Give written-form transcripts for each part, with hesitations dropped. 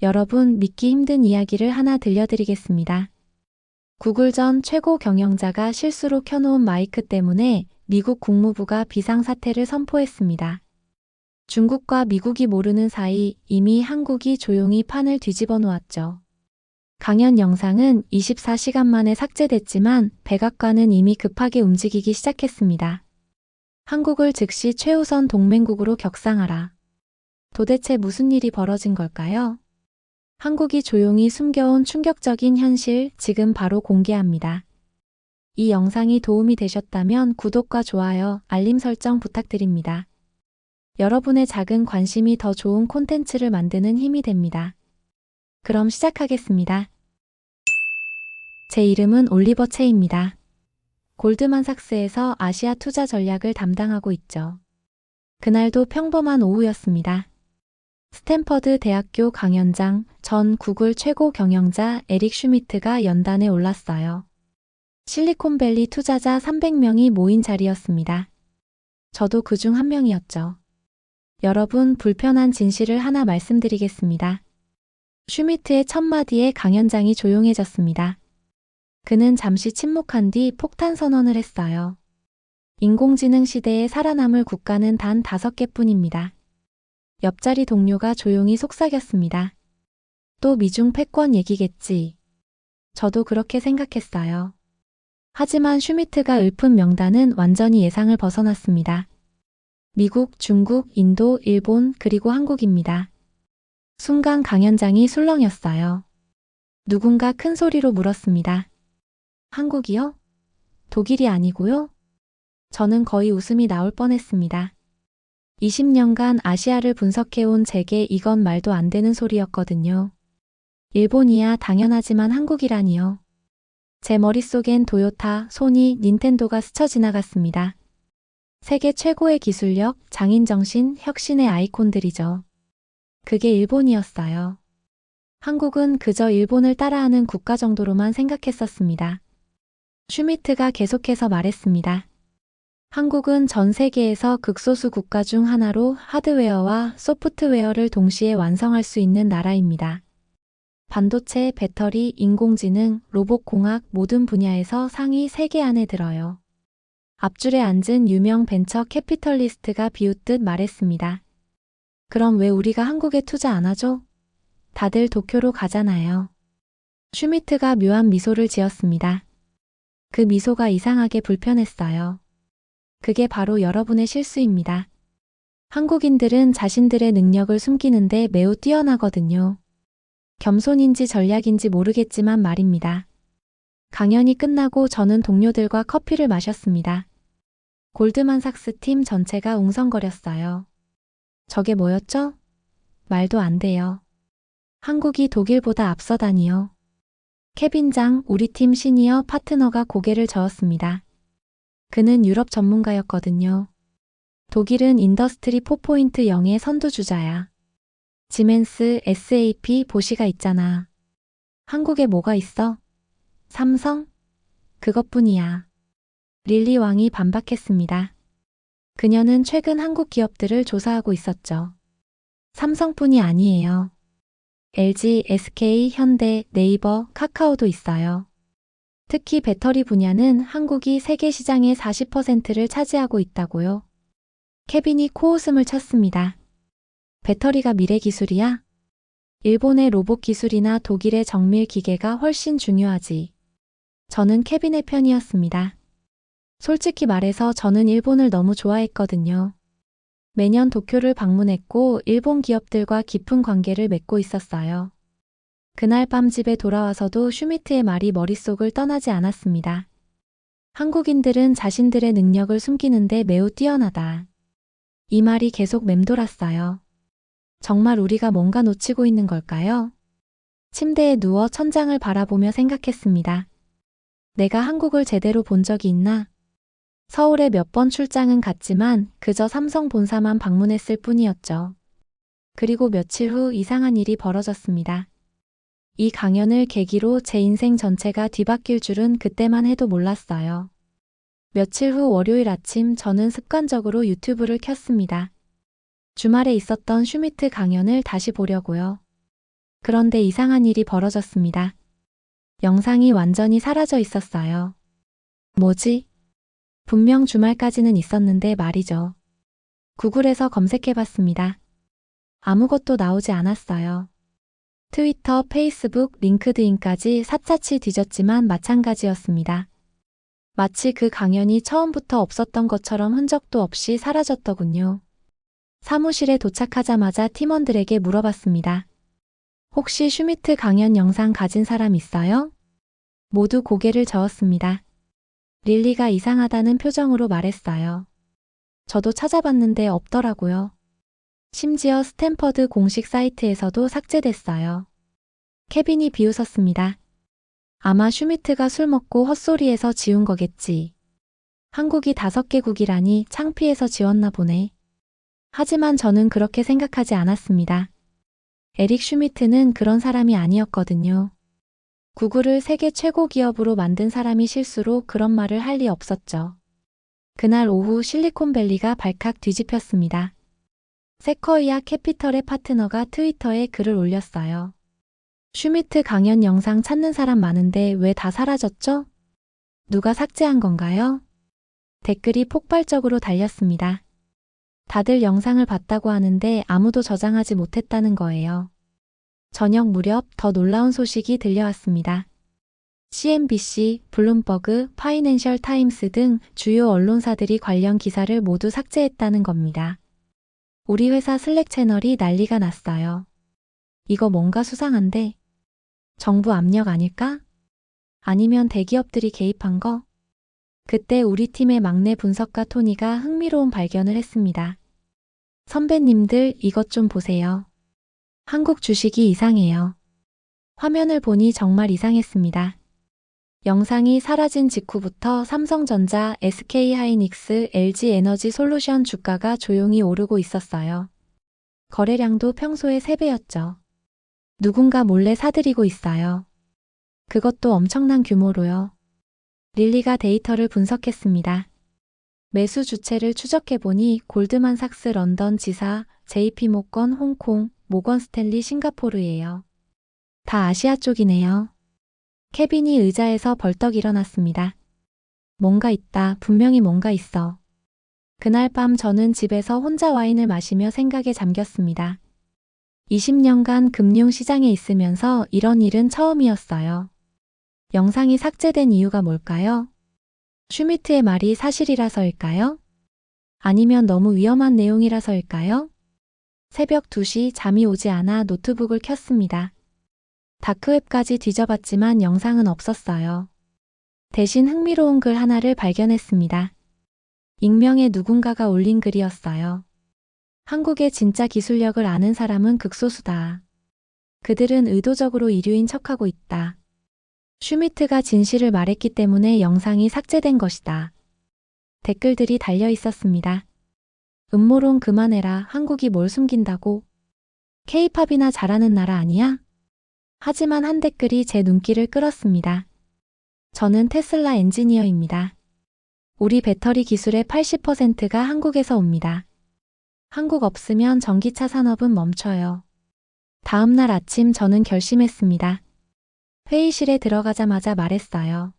여러분, 믿기 힘든 이야기를 하나 들려드리겠습니다. 구글 전 최고 경영자가 실수로 켜놓은 마이크 때문에 미국 국무부가 비상사태를 선포했습니다. 중국과 미국이 모르는 사이 이미 한국이 조용히 판을 뒤집어 놓았죠. 강연 영상은 24시간 만에 삭제됐지만 백악관은 이미 급하게 움직이기 시작했습니다. 한국을 즉시 최우선 동맹국으로 격상하라. 도대체 무슨 일이 벌어진 걸까요? 한국이 조용히 숨겨온 충격적인 현실 지금 바로 공개합니다. 이 영상이 도움이 되셨다면 구독과 좋아요, 알림 설정 부탁드립니다. 여러분의 작은 관심이 더 좋은 콘텐츠를 만드는 힘이 됩니다. 그럼 시작하겠습니다. 제 이름은 올리버 채입니다. 골드만삭스에서 아시아 투자 전략을 담당하고 있죠. 그날도 평범한 오후였습니다. 스탠퍼드 대학교 강연장, 전 구글 최고 경영자 에릭 슈미트가 연단에 올랐어요. 실리콘밸리 투자자 300명이 모인 자리였습니다. 저도 그중 한 명이었죠. 여러분, 불편한 진실을 하나 말씀드리겠습니다. 슈미트의 첫 마디에 강연장이 조용해졌습니다. 그는 잠시 침묵한 뒤 폭탄 선언을 했어요. 인공지능 시대에 살아남을 국가는 단 5개뿐입니다. 옆자리 동료가 조용히 속삭였습니다. 또 미중 패권 얘기겠지. 저도 그렇게 생각했어요. 하지만 슈미트가 읊은 명단은 완전히 예상을 벗어났습니다. 미국, 중국, 인도, 일본, 그리고 한국입니다. 순간 강연장이 술렁였어요. 누군가 큰 소리로 물었습니다. 한국이요? 독일이 아니고요? 저는 거의 웃음이 나올 뻔했습니다. 20년간 아시아를 분석해온 제게 이건 말도 안 되는 소리였거든요. 일본이야 당연하지만 한국이라니요. 제 머릿속엔 도요타, 소니, 닌텐도가 스쳐 지나갔습니다. 세계 최고의 기술력, 장인정신, 혁신의 아이콘들이죠. 그게 일본이었어요. 한국은 그저 일본을 따라하는 국가 정도로만 생각했었습니다. 슈미트가 계속해서 말했습니다. 한국은 전 세계에서 극소수 국가 중 하나로 하드웨어와 소프트웨어를 동시에 완성할 수 있는 나라입니다. 반도체, 배터리, 인공지능, 로봇공학 모든 분야에서 상위 3개 안에 들어요. 앞줄에 앉은 유명 벤처 캐피털리스트가 비웃듯 말했습니다. 그럼 왜 우리가 한국에 투자 안 하죠? 다들 도쿄로 가잖아요. 슈미트가 묘한 미소를 지었습니다. 그 미소가 이상하게 불편했어요. 그게 바로 여러분의 실수입니다. 한국인들은 자신들의 능력을 숨기는데 매우 뛰어나거든요. 겸손인지 전략인지 모르겠지만 말입니다. 강연이 끝나고 저는 동료들과 커피를 마셨습니다. 골드만삭스 팀 전체가 웅성거렸어요. 저게 뭐였죠? 말도 안 돼요. 한국이 독일보다 앞서다니요. 케빈 장, 우리 팀 시니어 파트너가 고개를 저었습니다. 그는 유럽 전문가였거든요. 독일은 인더스트리 4.0의 선두주자야. 지멘스, SAP, 보시가 있잖아. 한국에 뭐가 있어? 삼성? 그것뿐이야. 릴리 왕이 반박했습니다. 그녀는 최근 한국 기업들을 조사하고 있었죠. 삼성뿐이 아니에요. LG, SK, 현대, 네이버, 카카오도 있어요. 특히 배터리 분야는 한국이 세계 시장의 40%를 차지하고 있다고요. 케빈이 코웃음을 쳤습니다. 배터리가 미래 기술이야? 일본의 로봇 기술이나 독일의 정밀 기계가 훨씬 중요하지. 저는 케빈의 편이었습니다. 솔직히 말해서 저는 일본을 너무 좋아했거든요. 매년 도쿄를 방문했고 일본 기업들과 깊은 관계를 맺고 있었어요. 그날 밤 집에 돌아와서도 슈미트의 말이 머릿속을 떠나지 않았습니다. 한국인들은 자신들의 능력을 숨기는데 매우 뛰어나다. 이 말이 계속 맴돌았어요. 정말 우리가 뭔가 놓치고 있는 걸까요? 침대에 누워 천장을 바라보며 생각했습니다. 내가 한국을 제대로 본 적이 있나? 서울에 몇 번 출장은 갔지만 그저 삼성 본사만 방문했을 뿐이었죠. 그리고 며칠 후 이상한 일이 벌어졌습니다. 이 강연을 계기로 제 인생 전체가 뒤바뀔 줄은 그때만 해도 몰랐어요. 며칠 후 월요일 아침 저는 습관적으로 유튜브를 켰습니다. 주말에 있었던 슈미트 강연을 다시 보려고요. 그런데 이상한 일이 벌어졌습니다. 영상이 완전히 사라져 있었어요. 뭐지? 분명 주말까지는 있었는데 말이죠. 구글에서 검색해봤습니다. 아무것도 나오지 않았어요. 트위터, 페이스북, 링크드인까지 샅샅이 뒤졌지만 마찬가지였습니다. 마치 그 강연이 처음부터 없었던 것처럼 흔적도 없이 사라졌더군요. 사무실에 도착하자마자 팀원들에게 물어봤습니다. 혹시 슈미트 강연 영상 가진 사람 있어요? 모두 고개를 저었습니다. 릴리가 이상하다는 표정으로 말했어요. 저도 찾아봤는데 없더라고요. 심지어 스탠퍼드 공식 사이트에서도 삭제됐어요. 케빈이 비웃었습니다. 아마 슈미트가 술 먹고 헛소리해서 지운 거겠지. 한국이 5개국이라니 창피해서 지웠나 보네. 하지만 저는 그렇게 생각하지 않았습니다. 에릭 슈미트는 그런 사람이 아니었거든요. 구글을 세계 최고 기업으로 만든 사람이 실수로 그런 말을 할 리 없었죠. 그날 오후 실리콘밸리가 발칵 뒤집혔습니다. 세커이아 캐피털의 파트너가 트위터에 글을 올렸어요. 슈미트 강연 영상 찾는 사람 많은데 왜 다 사라졌죠? 누가 삭제한 건가요? 댓글이 폭발적으로 달렸습니다. 다들 영상을 봤다고 하는데 아무도 저장하지 못했다는 거예요. 저녁 무렵 더 놀라운 소식이 들려왔습니다. CNBC, 블룸버그, 파이낸셜 타임스 등 주요 언론사들이 관련 기사를 모두 삭제했다는 겁니다. 우리 회사 슬랙 채널이 난리가 났어요. 이거 뭔가 수상한데? 정부 압력 아닐까? 아니면 대기업들이 개입한 거? 그때 우리 팀의 막내 분석가 토니가 흥미로운 발견을 했습니다. 선배님들 이것 좀 보세요. 한국 주식이 이상해요. 화면을 보니 정말 이상했습니다. 영상이 사라진 직후부터 삼성전자, SK하이닉스, LG에너지솔루션 주가가 조용히 오르고 있었어요. 거래량도 평소의 3배였죠. 누군가 몰래 사들이고 있어요. 그것도 엄청난 규모로요. 릴리가 데이터를 분석했습니다. 매수 주체를 추적해보니 골드만삭스 런던 지사, JP모건 홍콩, 모건스탠리 싱가포르예요. 다 아시아 쪽이네요. 케빈이 의자에서 벌떡 일어났습니다. 뭔가 있다. 분명히 뭔가 있어. 그날 밤 저는 집에서 혼자 와인을 마시며 생각에 잠겼습니다. 20년간 금융시장에 있으면서 이런 일은 처음이었어요. 영상이 삭제된 이유가 뭘까요? 슈미트의 말이 사실이라서일까요? 아니면 너무 위험한 내용이라서일까요? 새벽 2시 잠이 오지 않아 노트북을 켰습니다. 다크웹까지 뒤져봤지만 영상은 없었어요. 대신 흥미로운 글 하나를 발견했습니다. 익명의 누군가가 올린 글이었어요. 한국의 진짜 기술력을 아는 사람은 극소수다. 그들은 의도적으로 이류인 척하고 있다. 슈미트가 진실을 말했기 때문에 영상이 삭제된 것이다. 댓글들이 달려 있었습니다. 음모론 그만해라. 한국이 뭘 숨긴다고? K-팝이나 잘하는 나라 아니야? 하지만 한 댓글이 제 눈길을 끌었습니다. 저는 테슬라 엔지니어입니다. 우리 배터리 기술의 80%가 한국에서 옵니다. 한국 없으면 전기차 산업은 멈춰요. 다음 날 아침 저는 결심했습니다. 회의실에 들어가자마자 말했어요.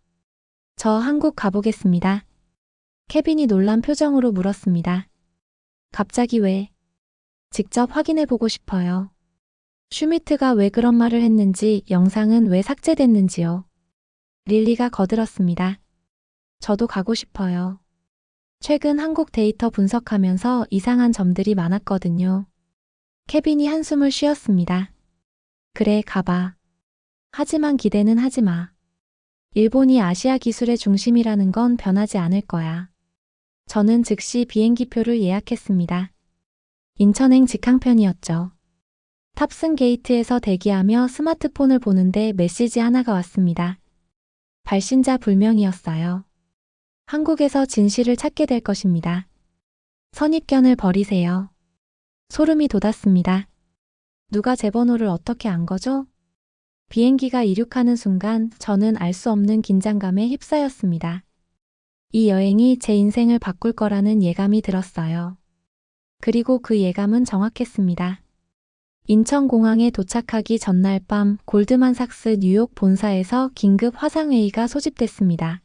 저 한국 가보겠습니다. 케빈이 놀란 표정으로 물었습니다. 갑자기 왜? 직접 확인해보고 싶어요. 슈미트가 왜 그런 말을 했는지, 영상은 왜 삭제됐는지요. 릴리가 거들었습니다. 저도 가고 싶어요. 최근 한국 데이터 분석하면서 이상한 점들이 많았거든요. 케빈이 한숨을 쉬었습니다. 그래, 가봐. 하지만 기대는 하지 마. 일본이 아시아 기술의 중심이라는 건 변하지 않을 거야. 저는 즉시 비행기표를 예약했습니다. 인천행 직항편이었죠. 탑승 게이트에서 대기하며 스마트폰을 보는데 메시지 하나가 왔습니다. 발신자 불명이었어요. 한국에서 진실을 찾게 될 것입니다. 선입견을 버리세요. 소름이 돋았습니다. 누가 제 번호를 어떻게 안 거죠? 비행기가 이륙하는 순간 저는 알 수 없는 긴장감에 휩싸였습니다. 이 여행이 제 인생을 바꿀 거라는 예감이 들었어요. 그리고 그 예감은 정확했습니다. 인천공항에 도착하기 전날 밤 골드만삭스 뉴욕 본사에서 긴급 화상회의가 소집됐습니다.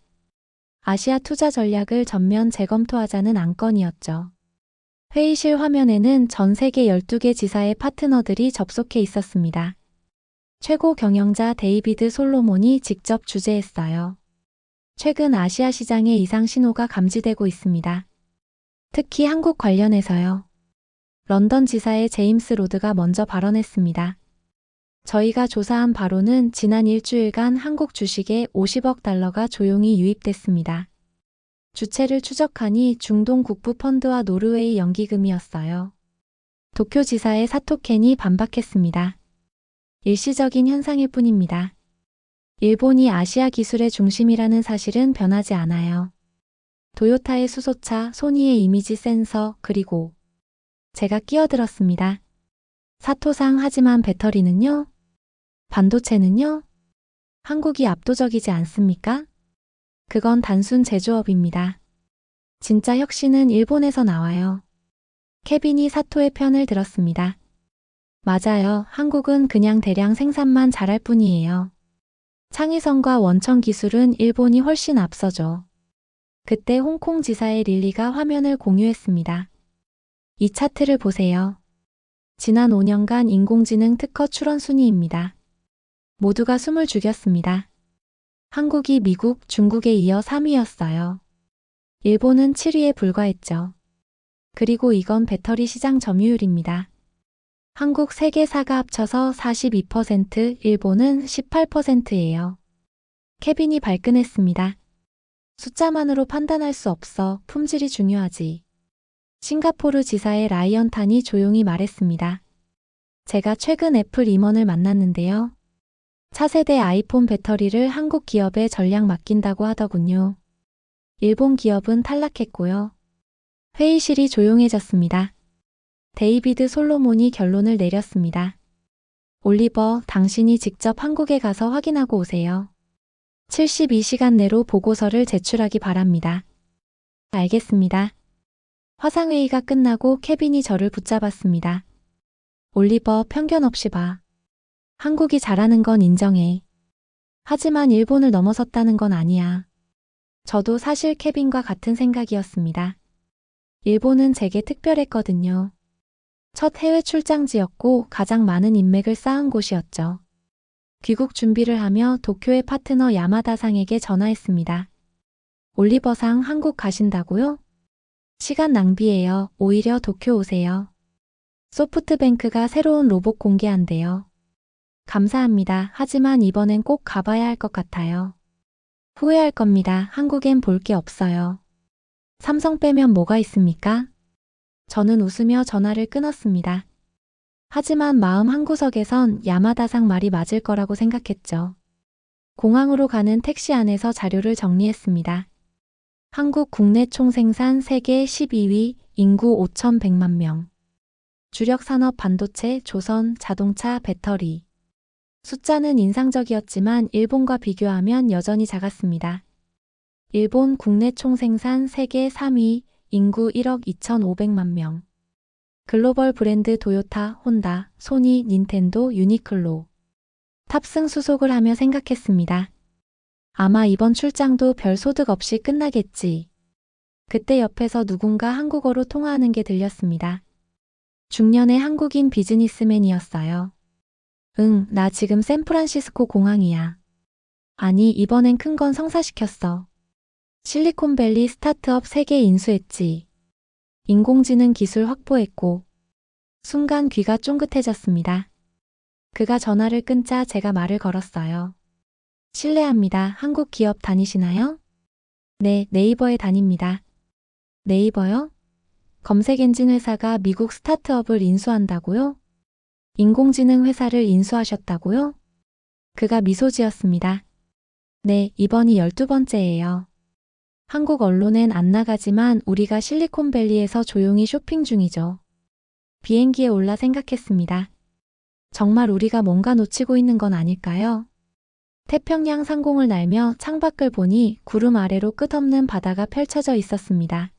아시아 투자 전략을 전면 재검토하자는 안건이었죠. 회의실 화면에는 전 세계 12개 지사의 파트너들이 접속해 있었습니다. 최고 경영자 데이비드 솔로몬이 직접 주재했어요. 최근 아시아 시장에 이상 신호가 감지되고 있습니다. 특히 한국 관련해서요. 런던 지사의 제임스 로드가 먼저 발언했습니다. 저희가 조사한 바로는 지난 일주일간 한국 주식에 50억 달러가 조용히 유입됐습니다. 주체를 추적하니 중동 국부 펀드와 노르웨이 연기금이었어요. 도쿄 지사의 사토켄이 반박했습니다. 일시적인 현상일 뿐입니다. 일본이 아시아 기술의 중심이라는 사실은 변하지 않아요. 도요타의 수소차, 소니의 이미지 센서, 그리고 제가 끼어들었습니다. 사토상 하지만 배터리는요? 반도체는요? 한국이 압도적이지 않습니까? 그건 단순 제조업입니다. 진짜 혁신은 일본에서 나와요. 케빈이 사토의 편을 들었습니다. 맞아요. 한국은 그냥 대량 생산만 잘할 뿐이에요. 창의성과 원천 기술은 일본이 훨씬 앞서죠. 그때 홍콩 지사의 릴리가 화면을 공유했습니다. 이 차트를 보세요. 지난 5년간 인공지능 특허 출원 순위입니다. 모두가 숨을 죽였습니다. 한국이 미국, 중국에 이어 3위였어요. 일본은 7위에 불과했죠. 그리고 이건 배터리 시장 점유율입니다. 한국 3개사가 합쳐서 42%, 일본은 18%예요. 케빈이 발끈했습니다. 숫자만으로 판단할 수 없어. 품질이 중요하지. 싱가포르 지사의 라이언 탄이 조용히 말했습니다. 제가 최근 애플 임원을 만났는데요. 차세대 아이폰 배터리를 한국 기업에 전량 맡긴다고 하더군요. 일본 기업은 탈락했고요. 회의실이 조용해졌습니다. 데이비드 솔로몬이 결론을 내렸습니다. 올리버, 당신이 직접 한국에 가서 확인하고 오세요. 72시간 내로 보고서를 제출하기 바랍니다. 알겠습니다. 화상회의가 끝나고 케빈이 저를 붙잡았습니다. 올리버, 편견 없이 봐. 한국이 잘하는 건 인정해. 하지만 일본을 넘어섰다는 건 아니야. 저도 사실 케빈과 같은 생각이었습니다. 일본은 제게 특별했거든요. 첫 해외 출장지였고 가장 많은 인맥을 쌓은 곳이었죠. 귀국 준비를 하며 도쿄의 파트너 야마다상에게 전화했습니다. 올리버상 한국 가신다고요? 시간 낭비예요. 오히려 도쿄 오세요. 소프트뱅크가 새로운 로봇 공개한대요. 감사합니다. 하지만 이번엔 꼭 가봐야 할 것 같아요. 후회할 겁니다. 한국엔 볼 게 없어요. 삼성 빼면 뭐가 있습니까? 저는 웃으며 전화를 끊었습니다. 하지만 마음 한구석에선 야마다상 말이 맞을 거라고 생각했죠. 공항으로 가는 택시 안에서 자료를 정리했습니다. 한국 국내 총생산 세계 12위, 인구 5,100만 명. 주력 산업 반도체, 조선, 자동차, 배터리. 숫자는 인상적이었지만 일본과 비교하면 여전히 작았습니다. 일본 국내 총생산 세계 3위, 인구 1억 2,500만 명. 글로벌 브랜드 도요타, 혼다, 소니, 닌텐도, 유니클로. 탑승 수속을 하며 생각했습니다. 아마 이번 출장도 별 소득 없이 끝나겠지. 그때 옆에서 누군가 한국어로 통화하는 게 들렸습니다. 중년의 한국인 비즈니스맨이었어요. 응, 나 지금 샌프란시스코 공항이야. 아니, 이번엔 큰 건 성사시켰어. 실리콘밸리 스타트업 3개 인수했지. 인공지능 기술 확보했고. 순간 귀가 쫑긋해졌습니다. 그가 전화를 끊자 제가 말을 걸었어요. 실례합니다. 한국 기업 다니시나요? 네, 네이버에 다닙니다. 네이버요? 검색 엔진 회사가 미국 스타트업을 인수한다고요? 인공지능 회사를 인수하셨다고요? 그가 미소 지었습니다. 네, 이번이 12번째예요. 한국 언론엔 안 나가지만 우리가 실리콘밸리에서 조용히 쇼핑 중이죠. 비행기에 올라 생각했습니다. 정말 우리가 뭔가 놓치고 있는 건 아닐까요? 태평양 상공을 날며 창밖을 보니 구름 아래로 끝없는 바다가 펼쳐져 있었습니다.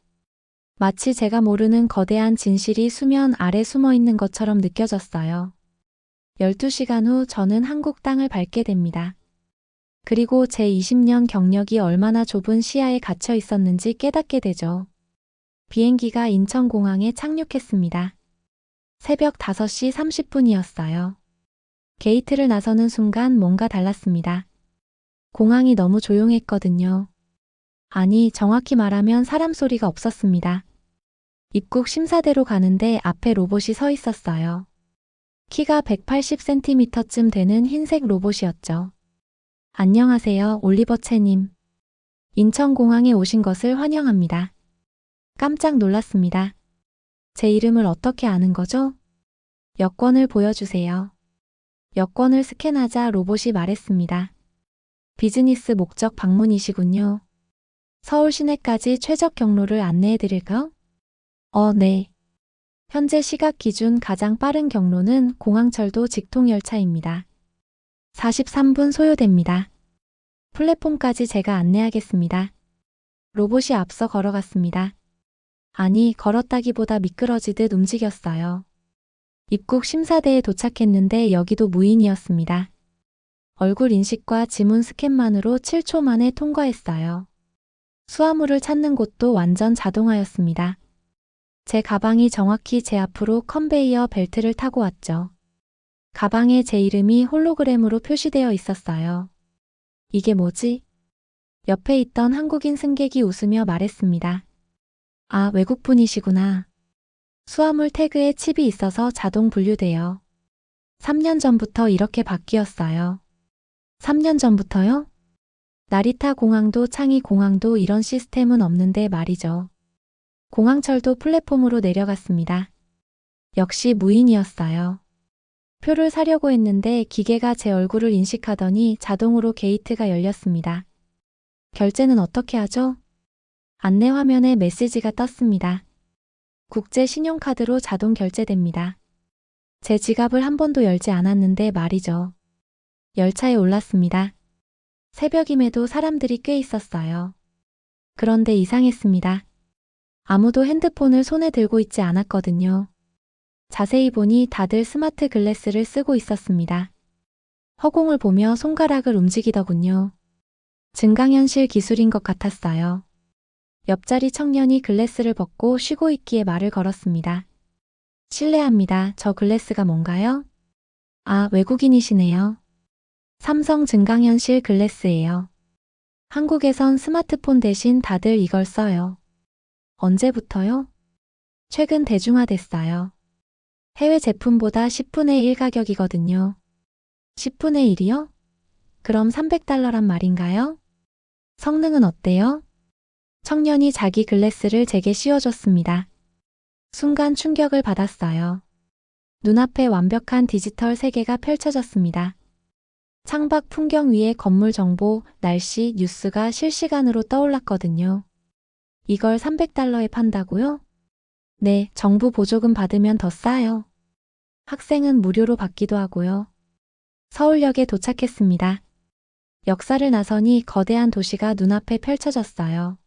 마치 제가 모르는 거대한 진실이 수면 아래 숨어 있는 것처럼 느껴졌어요. 12시간 후 저는 한국 땅을 밟게 됩니다. 그리고 제 20년 경력이 얼마나 좁은 시야에 갇혀 있었는지 깨닫게 되죠. 비행기가 인천공항에 착륙했습니다. 새벽 5시 30분이었어요. 게이트를 나서는 순간 뭔가 달랐습니다. 공항이 너무 조용했거든요. 아니, 정확히 말하면 사람 소리가 없었습니다. 입국 심사대로 가는데 앞에 로봇이 서 있었어요. 키가 180cm쯤 되는 흰색 로봇이었죠. 안녕하세요, 올리버 채님. 인천공항에 오신 것을 환영합니다. 깜짝 놀랐습니다. 제 이름을 어떻게 아는 거죠? 여권을 보여주세요. 여권을 스캔하자 로봇이 말했습니다. 비즈니스 목적 방문이시군요. 서울 시내까지 최적 경로를 안내해드릴까요? 네. 현재 시각 기준 가장 빠른 경로는 공항철도 직통열차입니다. 43분 소요됩니다. 플랫폼까지 제가 안내하겠습니다. 로봇이 앞서 걸어갔습니다. 아니, 걸었다기보다 미끄러지듯 움직였어요. 입국 심사대에 도착했는데 여기도 무인이었습니다. 얼굴 인식과 지문 스캔만으로 7초 만에 통과했어요. 수화물을 찾는 곳도 완전 자동화였습니다. 제 가방이 정확히 제 앞으로 컨베이어 벨트를 타고 왔죠. 가방에 제 이름이 홀로그램으로 표시되어 있었어요. 이게 뭐지? 옆에 있던 한국인 승객이 웃으며 말했습니다. 아, 외국분이시구나. 수화물 태그에 칩이 있어서 자동 분류돼요. 3년 전부터 이렇게 바뀌었어요. 3년 전부터요? 나리타 공항도 창의 공항도 이런 시스템은 없는데 말이죠. 공항철도 플랫폼으로 내려갔습니다. 역시 무인이었어요. 표를 사려고 했는데 기계가 제 얼굴을 인식하더니 자동으로 게이트가 열렸습니다. 결제는 어떻게 하죠? 안내 화면에 메시지가 떴습니다. 국제 신용카드로 자동 결제됩니다. 제 지갑을 한 번도 열지 않았는데 말이죠. 열차에 올랐습니다. 새벽임에도 사람들이 꽤 있었어요. 그런데 이상했습니다. 아무도 핸드폰을 손에 들고 있지 않았거든요. 자세히 보니 다들 스마트 글래스를 쓰고 있었습니다. 허공을 보며 손가락을 움직이더군요. 증강현실 기술인 것 같았어요. 옆자리 청년이 글래스를 벗고 쉬고 있기에 말을 걸었습니다. 실례합니다. 저 글래스가 뭔가요? 아, 외국인이시네요. 삼성 증강현실 글래스예요. 한국에선 스마트폰 대신 다들 이걸 써요. 언제부터요? 최근 대중화됐어요. 해외 제품보다 10분의 1 가격이거든요. 10분의 1이요? 그럼 300달러란 말인가요? 성능은 어때요? 청년이 자기 글래스를 제게 씌워줬습니다. 순간 충격을 받았어요. 눈앞에 완벽한 디지털 세계가 펼쳐졌습니다. 창밖 풍경 위에 건물 정보, 날씨, 뉴스가 실시간으로 떠올랐거든요. 이걸 300달러에 판다고요? 네, 정부 보조금 받으면 더 싸요. 학생은 무료로 받기도 하고요. 서울역에 도착했습니다. 역사를 나서니 거대한 도시가 눈앞에 펼쳐졌어요.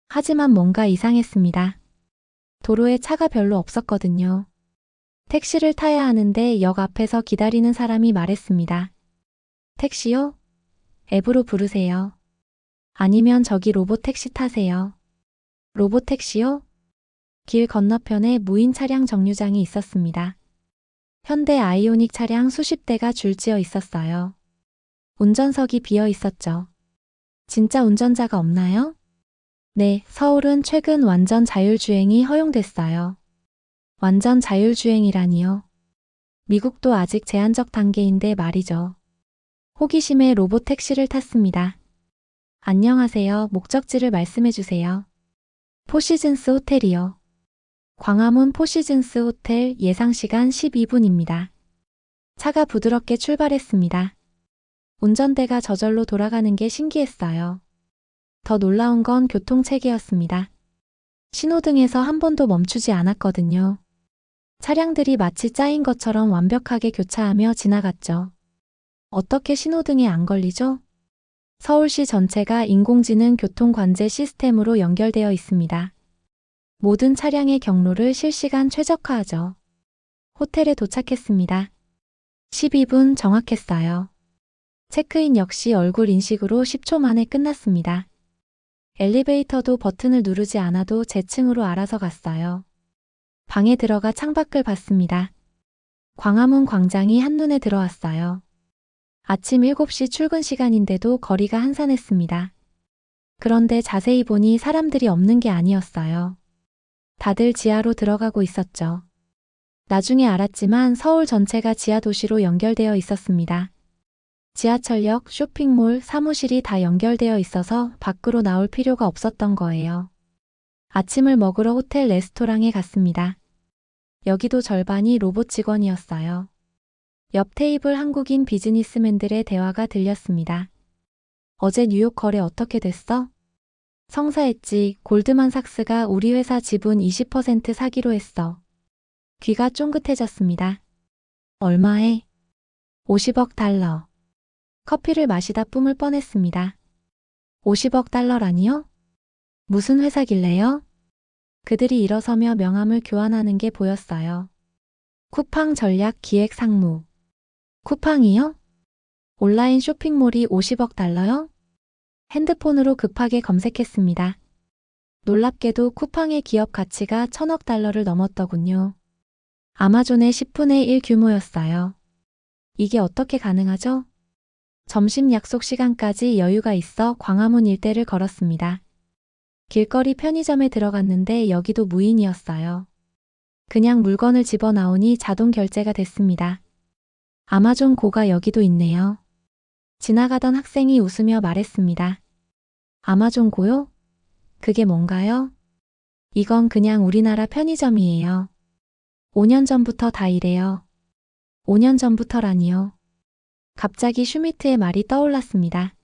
하지만 뭔가 이상했습니다. 도로에 차가 별로 없었거든요. 택시를 타야 하는데 역 앞에서 기다리는 사람이 말했습니다. 택시요? 앱으로 부르세요. 아니면 저기 로봇 택시 타세요. 로봇 택시요? 길 건너편에 무인 차량 정류장이 있었습니다. 현대 아이오닉 차량 수십 대가 줄지어 있었어요. 운전석이 비어 있었죠. 진짜 운전자가 없나요? 네, 서울은 최근 완전 자율주행이 허용됐어요. 완전 자율주행이라니요. 미국도 아직 제한적 단계인데 말이죠. 호기심에 로봇 택시를 탔습니다. 안녕하세요. 목적지를 말씀해 주세요. 포시즌스 호텔이요. 광화문 포시즌스 호텔 예상시간 12분입니다. 차가 부드럽게 출발했습니다. 운전대가 저절로 돌아가는 게 신기했어요. 더 놀라운 건 교통체계였습니다. 신호등에서 한 번도 멈추지 않았거든요. 차량들이 마치 짜인 것처럼 완벽하게 교차하며 지나갔죠. 어떻게 신호등에 안 걸리죠? 서울시 전체가 인공지능 교통관제 시스템으로 연결되어 있습니다. 모든 차량의 경로를 실시간 최적화하죠. 호텔에 도착했습니다. 12분 정확했어요. 체크인 역시 얼굴 인식으로 10초 만에 끝났습니다. 엘리베이터도 버튼을 누르지 않아도 제 층으로 알아서 갔어요. 방에 들어가 창밖을 봤습니다. 광화문 광장이 한눈에 들어왔어요. 아침 7시 출근 시간인데도 거리가 한산했습니다. 그런데 자세히 보니 사람들이 없는 게 아니었어요. 다들 지하로 들어가고 있었죠. 나중에 알았지만 서울 전체가 지하 도시로 연결되어 있었습니다. 지하철역, 쇼핑몰, 사무실이 다 연결되어 있어서 밖으로 나올 필요가 없었던 거예요. 아침을 먹으러 호텔 레스토랑에 갔습니다. 여기도 절반이 로봇 직원이었어요. 옆 테이블 한국인 비즈니스맨들의 대화가 들렸습니다. 어제 뉴욕 거래 어떻게 됐어? 성사했지. 골드만삭스가 우리 회사 지분 20% 사기로 했어. 귀가 쫑긋해졌습니다. 얼마에? 50억 달러. 커피를 마시다 뿜을 뻔했습니다. 50억 달러라니요? 무슨 회사길래요? 그들이 일어서며 명함을 교환하는 게 보였어요. 쿠팡 전략 기획 상무. 쿠팡이요? 온라인 쇼핑몰이 50억 달러요? 핸드폰으로 급하게 검색했습니다. 놀랍게도 쿠팡의 기업 가치가 1000억 달러를 넘었더군요. 아마존의 10분의 1 규모였어요. 이게 어떻게 가능하죠? 점심 약속 시간까지 여유가 있어 광화문 일대를 걸었습니다. 길거리 편의점에 들어갔는데 여기도 무인이었어요. 그냥 물건을 집어넣으니 자동 결제가 됐습니다. 아마존 고가 여기도 있네요. 지나가던 학생이 웃으며 말했습니다. 아마존 고요? 그게 뭔가요? 이건 그냥 우리나라 편의점이에요. 5년 전부터 다 이래요. 5년 전부터라니요. 갑자기 슈미트의 말이 떠올랐습니다.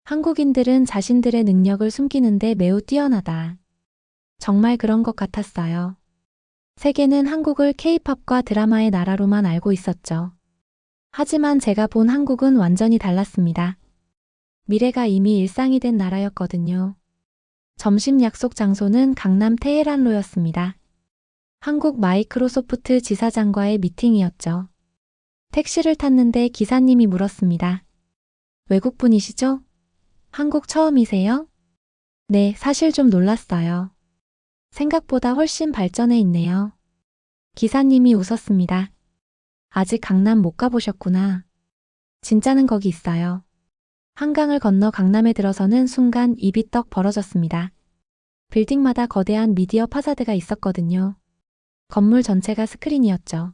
한국인들은 자신들의 능력을 숨기는데 매우 뛰어나다. 정말 그런 것 같았어요. 세계는 한국을 K-팝과 드라마의 나라로만 알고 있었죠. 하지만 제가 본 한국은 완전히 달랐습니다. 미래가 이미 일상이 된 나라였거든요. 점심 약속 장소는 강남 테헤란로였습니다. 한국 마이크로소프트 지사장과의 미팅이었죠. 택시를 탔는데 기사님이 물었습니다. 외국분이시죠? 한국 처음이세요? 네, 사실 좀 놀랐어요. 생각보다 훨씬 발전해 있네요. 기사님이 웃었습니다. 아직 강남 못 가보셨구나. 진짜는 거기 있어요. 한강을 건너 강남에 들어서는 순간 입이 떡 벌어졌습니다. 빌딩마다 거대한 미디어 파사드가 있었거든요. 건물 전체가 스크린이었죠.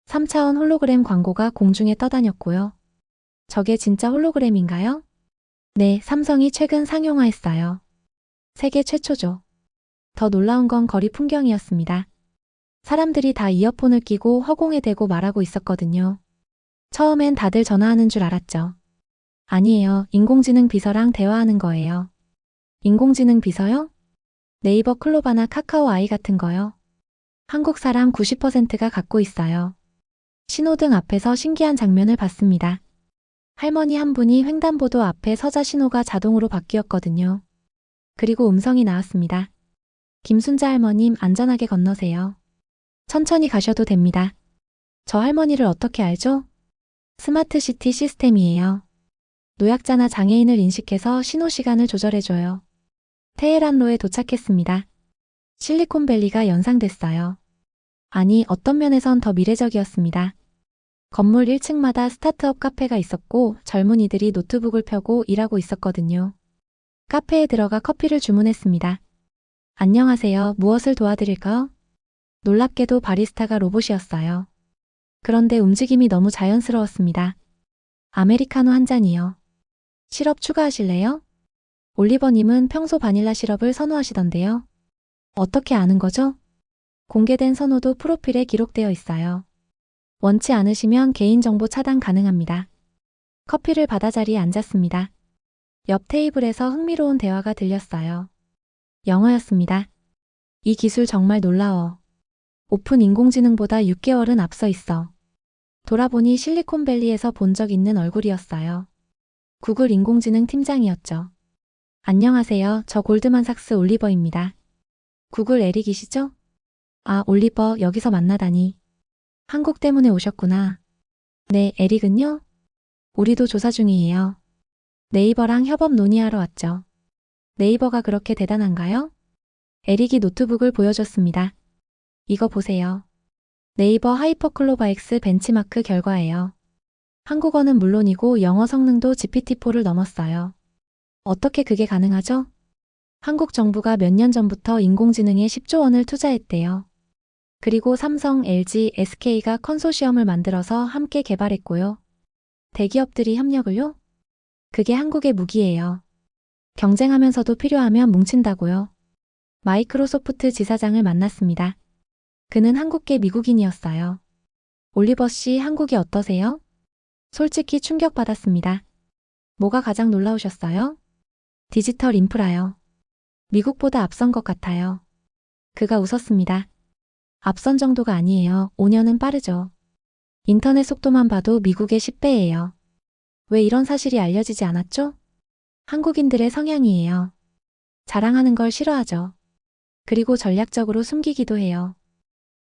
3차원 홀로그램 광고가 공중에 떠다녔고요. 저게 진짜 홀로그램인가요? 네, 삼성이 최근 상용화했어요. 세계 최초죠. 더 놀라운 건 거리 풍경이었습니다. 사람들이 다 이어폰을 끼고 허공에 대고 말하고 있었거든요. 처음엔 다들 전화하는 줄 알았죠. 아니에요. 인공지능 비서랑 대화하는 거예요. 인공지능 비서요? 네이버 클로바나 카카오 아이 같은 거요. 한국 사람 90%가 갖고 있어요. 신호등 앞에서 신기한 장면을 봤습니다. 할머니 한 분이 횡단보도 앞에 서자 신호가 자동으로 바뀌었거든요. 그리고 음성이 나왔습니다. 김순자 할머님 안전하게 건너세요. 천천히 가셔도 됩니다. 저 할머니를 어떻게 알죠? 스마트시티 시스템이에요. 노약자나 장애인을 인식해서 신호 시간을 조절해줘요. 테헤란로에 도착했습니다. 실리콘밸리가 연상됐어요. 아니, 어떤 면에선 더 미래적이었습니다. 건물 1층마다 스타트업 카페가 있었고 젊은이들이 노트북을 펴고 일하고 있었거든요. 카페에 들어가 커피를 주문했습니다. 안녕하세요. 무엇을 도와드릴까요? 놀랍게도 바리스타가 로봇이었어요. 그런데 움직임이 너무 자연스러웠습니다. 아메리카노 한 잔이요. 시럽 추가하실래요? 올리버님은 평소 바닐라 시럽을 선호하시던데요. 어떻게 아는 거죠? 공개된 선호도 프로필에 기록되어 있어요. 원치 않으시면 개인정보 차단 가능합니다. 커피를 받아 자리에 앉았습니다. 옆 테이블에서 흥미로운 대화가 들렸어요. 영어였습니다. 이 기술 정말 놀라워. 오픈 인공지능보다 6개월은 앞서 있어. 돌아보니 실리콘밸리에서 본 적 있는 얼굴이었어요. 구글 인공지능 팀장이었죠. 안녕하세요. 저 골드만삭스 올리버입니다. 구글 에릭이시죠? 아, 올리버, 여기서 만나다니. 한국 때문에 오셨구나. 네, 에릭은요? 우리도 조사 중이에요. 네이버랑 협업 논의하러 왔죠. 네이버가 그렇게 대단한가요? 에릭이 노트북을 보여줬습니다. 이거 보세요. 네이버 하이퍼클로바엑스 벤치마크 결과예요. 한국어는 물론이고 영어 성능도 GPT-4를 넘었어요. 어떻게 그게 가능하죠? 한국 정부가 몇 년 전부터 인공지능에 10조 원을 투자했대요. 그리고 삼성, LG, SK가 컨소시엄을 만들어서 함께 개발했고요. 대기업들이 협력을요? 그게 한국의 무기예요. 경쟁하면서도 필요하면 뭉친다고요. 마이크로소프트 지사장을 만났습니다. 그는 한국계 미국인이었어요. 올리버 씨, 한국이 어떠세요? 솔직히 충격받았습니다. 뭐가 가장 놀라우셨어요? 디지털 인프라요. 미국보다 앞선 것 같아요. 그가 웃었습니다. 앞선 정도가 아니에요. 5년은 빠르죠. 인터넷 속도만 봐도 미국의 10배예요. 왜 이런 사실이 알려지지 않았죠? 한국인들의 성향이에요. 자랑하는 걸 싫어하죠. 그리고 전략적으로 숨기기도 해요.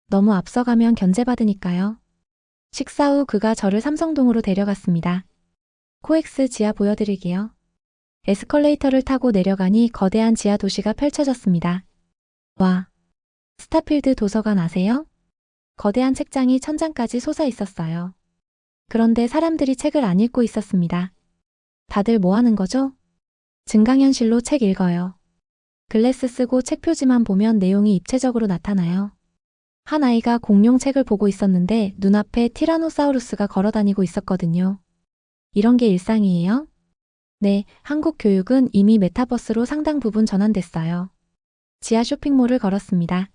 너무 앞서가면 견제받으니까요. 식사 후 그가 저를 삼성동으로 데려갔습니다. 코엑스 지하 보여드릴게요. 에스컬레이터를 타고 내려가니 거대한 지하 도시가 펼쳐졌습니다. 와, 스타필드 도서관 아세요? 거대한 책장이 천장까지 솟아 있었어요. 그런데 사람들이 책을 안 읽고 있었습니다. 다들 뭐 하는 거죠? 증강현실로 책 읽어요. 글래스 쓰고 책 표지만 보면 내용이 입체적으로 나타나요. 한 아이가 공룡 책을 보고 있었는데 눈앞에 티라노사우루스가 걸어다니고 있었거든요. 이런 게 일상이에요? 네, 한국 교육은 이미 메타버스로 상당 부분 전환됐어요. 지하 쇼핑몰을 걸었습니다.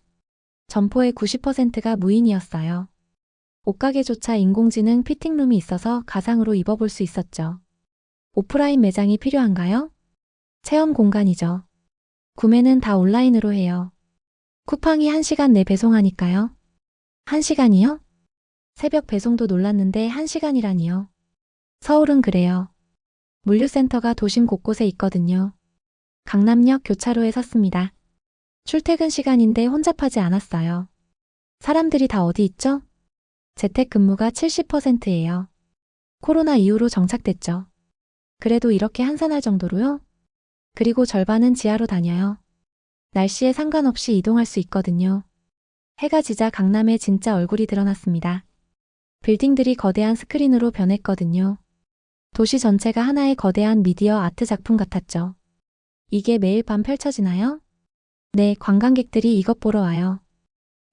점포의 90%가 무인이었어요. 옷가게조차 인공지능 피팅룸이 있어서 가상으로 입어볼 수 있었죠. 오프라인 매장이 필요한가요? 체험 공간이죠. 구매는 다 온라인으로 해요. 쿠팡이 1시간 내 배송하니까요. 1시간이요? 새벽 배송도 놀랐는데 1시간이라니요. 서울은 그래요. 물류센터가 도심 곳곳에 있거든요. 강남역 교차로에 섰습니다. 출퇴근 시간인데 혼잡하지 않았어요. 사람들이 다 어디 있죠? 재택근무가 70%예요. 코로나 이후로 정착됐죠. 그래도 이렇게 한산할 정도로요? 그리고 절반은 지하로 다녀요. 날씨에 상관없이 이동할 수 있거든요. 해가 지자 강남의 진짜 얼굴이 드러났습니다. 빌딩들이 거대한 스크린으로 변했거든요. 도시 전체가 하나의 거대한 미디어 아트 작품 같았죠. 이게 매일 밤 펼쳐지나요? 네, 관광객들이 이것 보러 와요.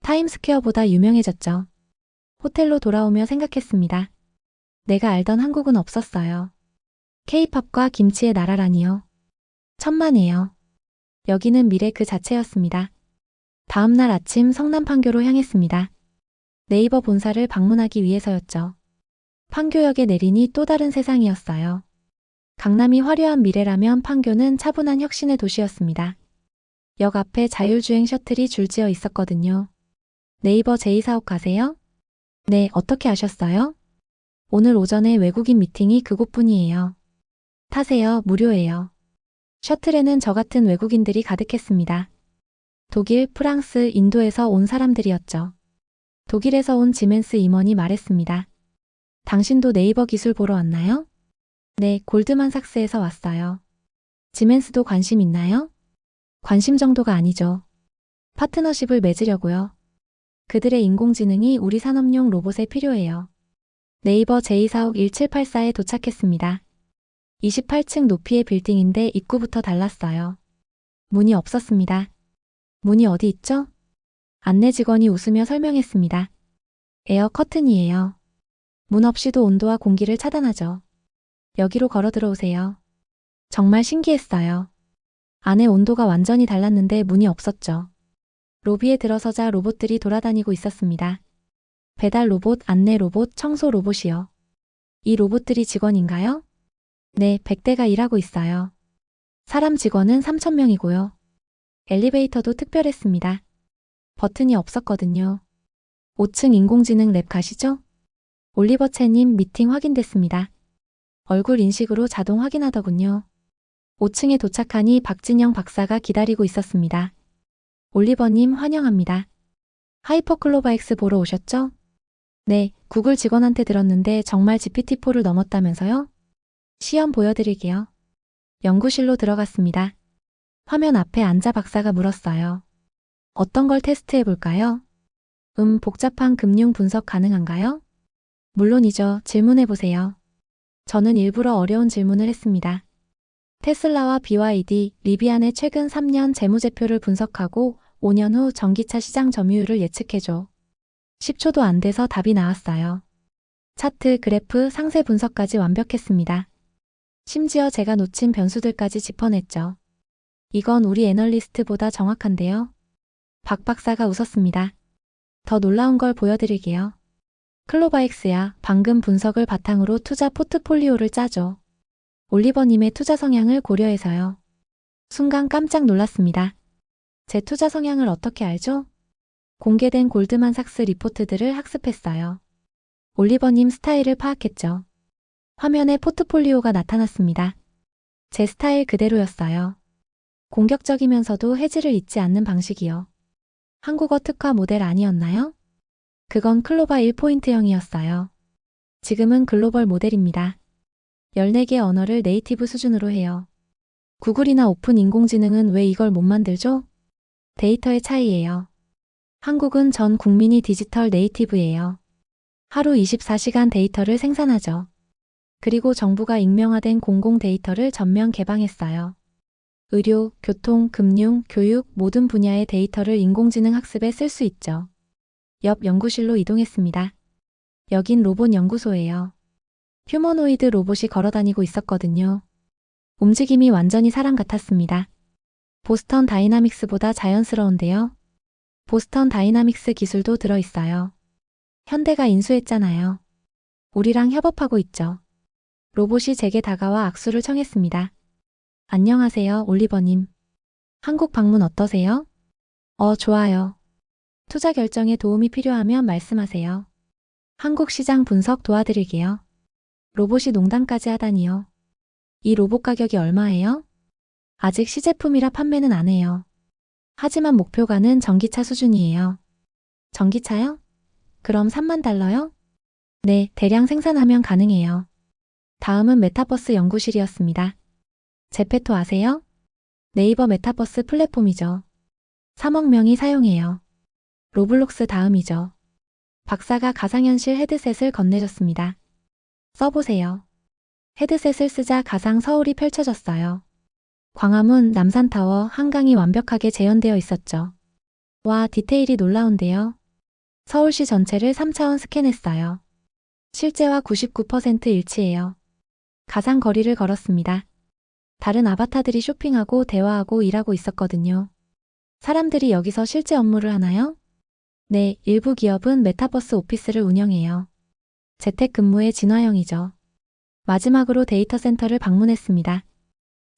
타임스퀘어보다 유명해졌죠. 호텔로 돌아오며 생각했습니다. 내가 알던 한국은 없었어요. K-팝과 김치의 나라라니요. 천만에요. 여기는 미래 그 자체였습니다. 다음 날 아침 성남 판교로 향했습니다. 네이버 본사를 방문하기 위해서였죠. 판교역에 내리니 또 다른 세상이었어요. 강남이 화려한 미래라면 판교는 차분한 혁신의 도시였습니다. 역 앞에 자율주행 셔틀이 줄지어 있었거든요. 네이버 제2사옥 가세요? 네, 어떻게 아셨어요? 오늘 오전에 외국인 미팅이 그곳뿐이에요. 타세요, 무료예요. 셔틀에는 저 같은 외국인들이 가득했습니다. 독일, 프랑스, 인도에서 온 사람들이었죠. 독일에서 온 지멘스 임원이 말했습니다. 당신도 네이버 기술 보러 왔나요? 네, 골드만삭스에서 왔어요. 지멘스도 관심 있나요? 관심 정도가 아니죠. 파트너십을 맺으려고요. 그들의 인공지능이 우리 산업용 로봇에 필요해요. 네이버 제2사옥 1784에 도착했습니다. 28층 높이의 빌딩인데 입구부터 달랐어요. 문이 없었습니다. 문이 어디 있죠? 안내 직원이 웃으며 설명했습니다. 에어 커튼이에요. 문 없이도 온도와 공기를 차단하죠. 여기로 걸어 들어오세요. 정말 신기했어요. 안에 온도가 완전히 달랐는데 문이 없었죠. 로비에 들어서자 로봇들이 돌아다니고 있었습니다. 배달 로봇, 안내 로봇, 청소 로봇이요. 이 로봇들이 직원인가요? 네, 100대가 일하고 있어요. 사람 직원은 3,000명이고요. 엘리베이터도 특별했습니다. 버튼이 없었거든요. 5층 인공지능 랩 가시죠? 올리버 채님 미팅 확인됐습니다. 얼굴 인식으로 자동 확인하더군요. 5층에 도착하니 박진영 박사가 기다리고 있었습니다. 올리버님 환영합니다. 하이퍼클로바엑스 보러 오셨죠? 네, 구글 직원한테 들었는데 정말 GPT-4를 넘었다면서요? 시험 보여드릴게요. 연구실로 들어갔습니다. 화면 앞에 앉아 박사가 물었어요. 어떤 걸 테스트해 볼까요? 복잡한 금융 분석 가능한가요? 물론이죠. 질문해 보세요. 저는 일부러 어려운 질문을 했습니다. 테슬라와 BYD, 리비안의 최근 3년 재무제표를 분석하고 5년 후 전기차 시장 점유율을 예측해줘. 10초도 안 돼서 답이 나왔어요. 차트, 그래프, 상세 분석까지 완벽했습니다. 심지어 제가 놓친 변수들까지 짚어냈죠. 이건 우리 애널리스트보다 정확한데요. 박 박사가 웃었습니다. 더 놀라운 걸 보여드릴게요. 클로바엑스야, 방금 분석을 바탕으로 투자 포트폴리오를 짜죠. 올리버님의 투자 성향을 고려해서요. 순간 깜짝 놀랐습니다. 제 투자 성향을 어떻게 알죠? 공개된 골드만삭스 리포트들을 학습했어요. 올리버님 스타일을 파악했죠. 화면에 포트폴리오가 나타났습니다. 제 스타일 그대로였어요. 공격적이면서도 해지를 잊지 않는 방식이요. 한국어 특화 모델 아니었나요? 그건 클로바 1포인트형이었어요. 지금은 글로벌 모델입니다. 14개 언어를 네이티브 수준으로 해요. 구글이나 오픈 인공지능은 왜 이걸 못 만들죠? 데이터의 차이예요. 한국은 전 국민이 디지털 네이티브예요. 하루 24시간 데이터를 생산하죠. 그리고 정부가 익명화된 공공 데이터를 전면 개방했어요. 의료, 교통, 금융, 교육 모든 분야의 데이터를 인공지능 학습에 쓸 수 있죠. 옆 연구실로 이동했습니다. 여긴 로봇 연구소예요. 휴머노이드 로봇이 걸어다니고 있었거든요. 움직임이 완전히 사람 같았습니다. 보스턴 다이나믹스보다 자연스러운데요. 보스턴 다이나믹스 기술도 들어있어요. 현대가 인수했잖아요. 우리랑 협업하고 있죠. 로봇이 제게 다가와 악수를 청했습니다. 안녕하세요, 올리버님. 한국 방문 어떠세요? 좋아요. 투자 결정에 도움이 필요하면 말씀하세요. 한국 시장 분석 도와드릴게요. 로봇이 농담까지 하다니요. 이 로봇 가격이 얼마예요? 아직 시제품이라 판매는 안 해요. 하지만 목표가는 전기차 수준이에요. 전기차요? 그럼 3만 달러요? 네, 대량 생산하면 가능해요. 다음은 메타버스 연구실이었습니다. 제페토 아세요? 네이버 메타버스 플랫폼이죠. 3억 명이 사용해요. 로블록스 다음이죠. 박사가 가상현실 헤드셋을 건네줬습니다. 써보세요. 헤드셋을 쓰자 가상 서울이 펼쳐졌어요. 광화문, 남산타워, 한강이 완벽하게 재현되어 있었죠. 와, 디테일이 놀라운데요. 서울시 전체를 3차원 스캔했어요. 실제와 99% 일치해요. 가상 거리를 걸었습니다. 다른 아바타들이 쇼핑하고 대화하고 일하고 있었거든요. 사람들이 여기서 실제 업무를 하나요? 네, 일부 기업은 메타버스 오피스를 운영해요. 재택근무의 진화형이죠. 마지막으로 데이터 센터를 방문했습니다.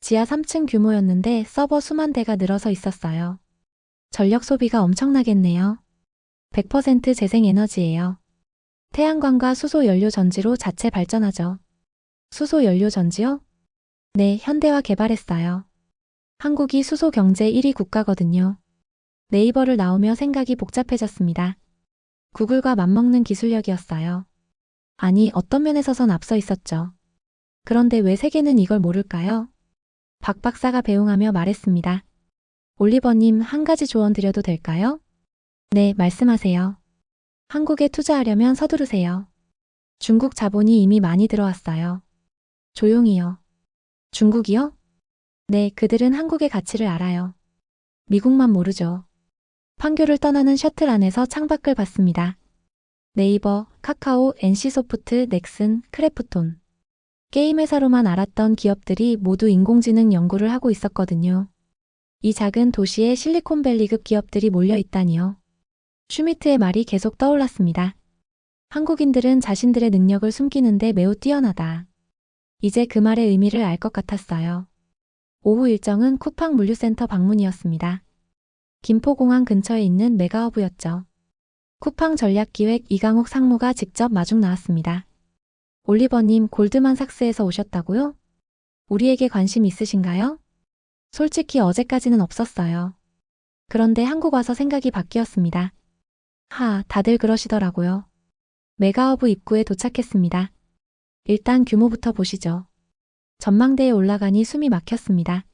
지하 3층 규모였는데 서버 수만 대가 늘어서 있었어요. 전력 소비가 엄청나겠네요. 100% 재생에너지예요. 태양광과 수소 연료 전지로 자체 발전하죠. 수소 연료 전지요? 네, 현대화 개발했어요. 한국이 수소 경제 1위 국가거든요. 네이버를 나오며 생각이 복잡해졌습니다. 구글과 맞먹는 기술력이었어요. 아니, 어떤 면에서선 앞서 있었죠. 그런데 왜 세계는 이걸 모를까요? 박 박사가 배웅하며 말했습니다. 올리버님, 한 가지 조언 드려도 될까요? 네, 말씀하세요. 한국에 투자하려면 서두르세요. 중국 자본이 이미 많이 들어왔어요. 조용히요. 중국이요? 네, 그들은 한국의 가치를 알아요. 미국만 모르죠. 판교를 떠나는 셔틀 안에서 창밖을 봤습니다. 네이버, 카카오, NC소프트, 넥슨, 크래프톤. 게임 회사로만 알았던 기업들이 모두 인공지능 연구를 하고 있었거든요. 이 작은 도시에 실리콘밸리급 기업들이 몰려 있다니요. 슈미트의 말이 계속 떠올랐습니다. 한국인들은 자신들의 능력을 숨기는데 매우 뛰어나다. 이제 그 말의 의미를 알 것 같았어요. 오후 일정은 쿠팡 물류센터 방문이었습니다. 김포공항 근처에 있는 메가허브였죠. 쿠팡 전략기획 이강욱 상무가 직접 마중 나왔습니다. 올리버님, 골드만삭스에서 오셨다고요? 우리에게 관심 있으신가요? 솔직히 어제까지는 없었어요. 그런데 한국 와서 생각이 바뀌었습니다. 다들 그러시더라고요. 메가허브 입구에 도착했습니다. 일단 규모부터 보시죠. 전망대에 올라가니 숨이 막혔습니다.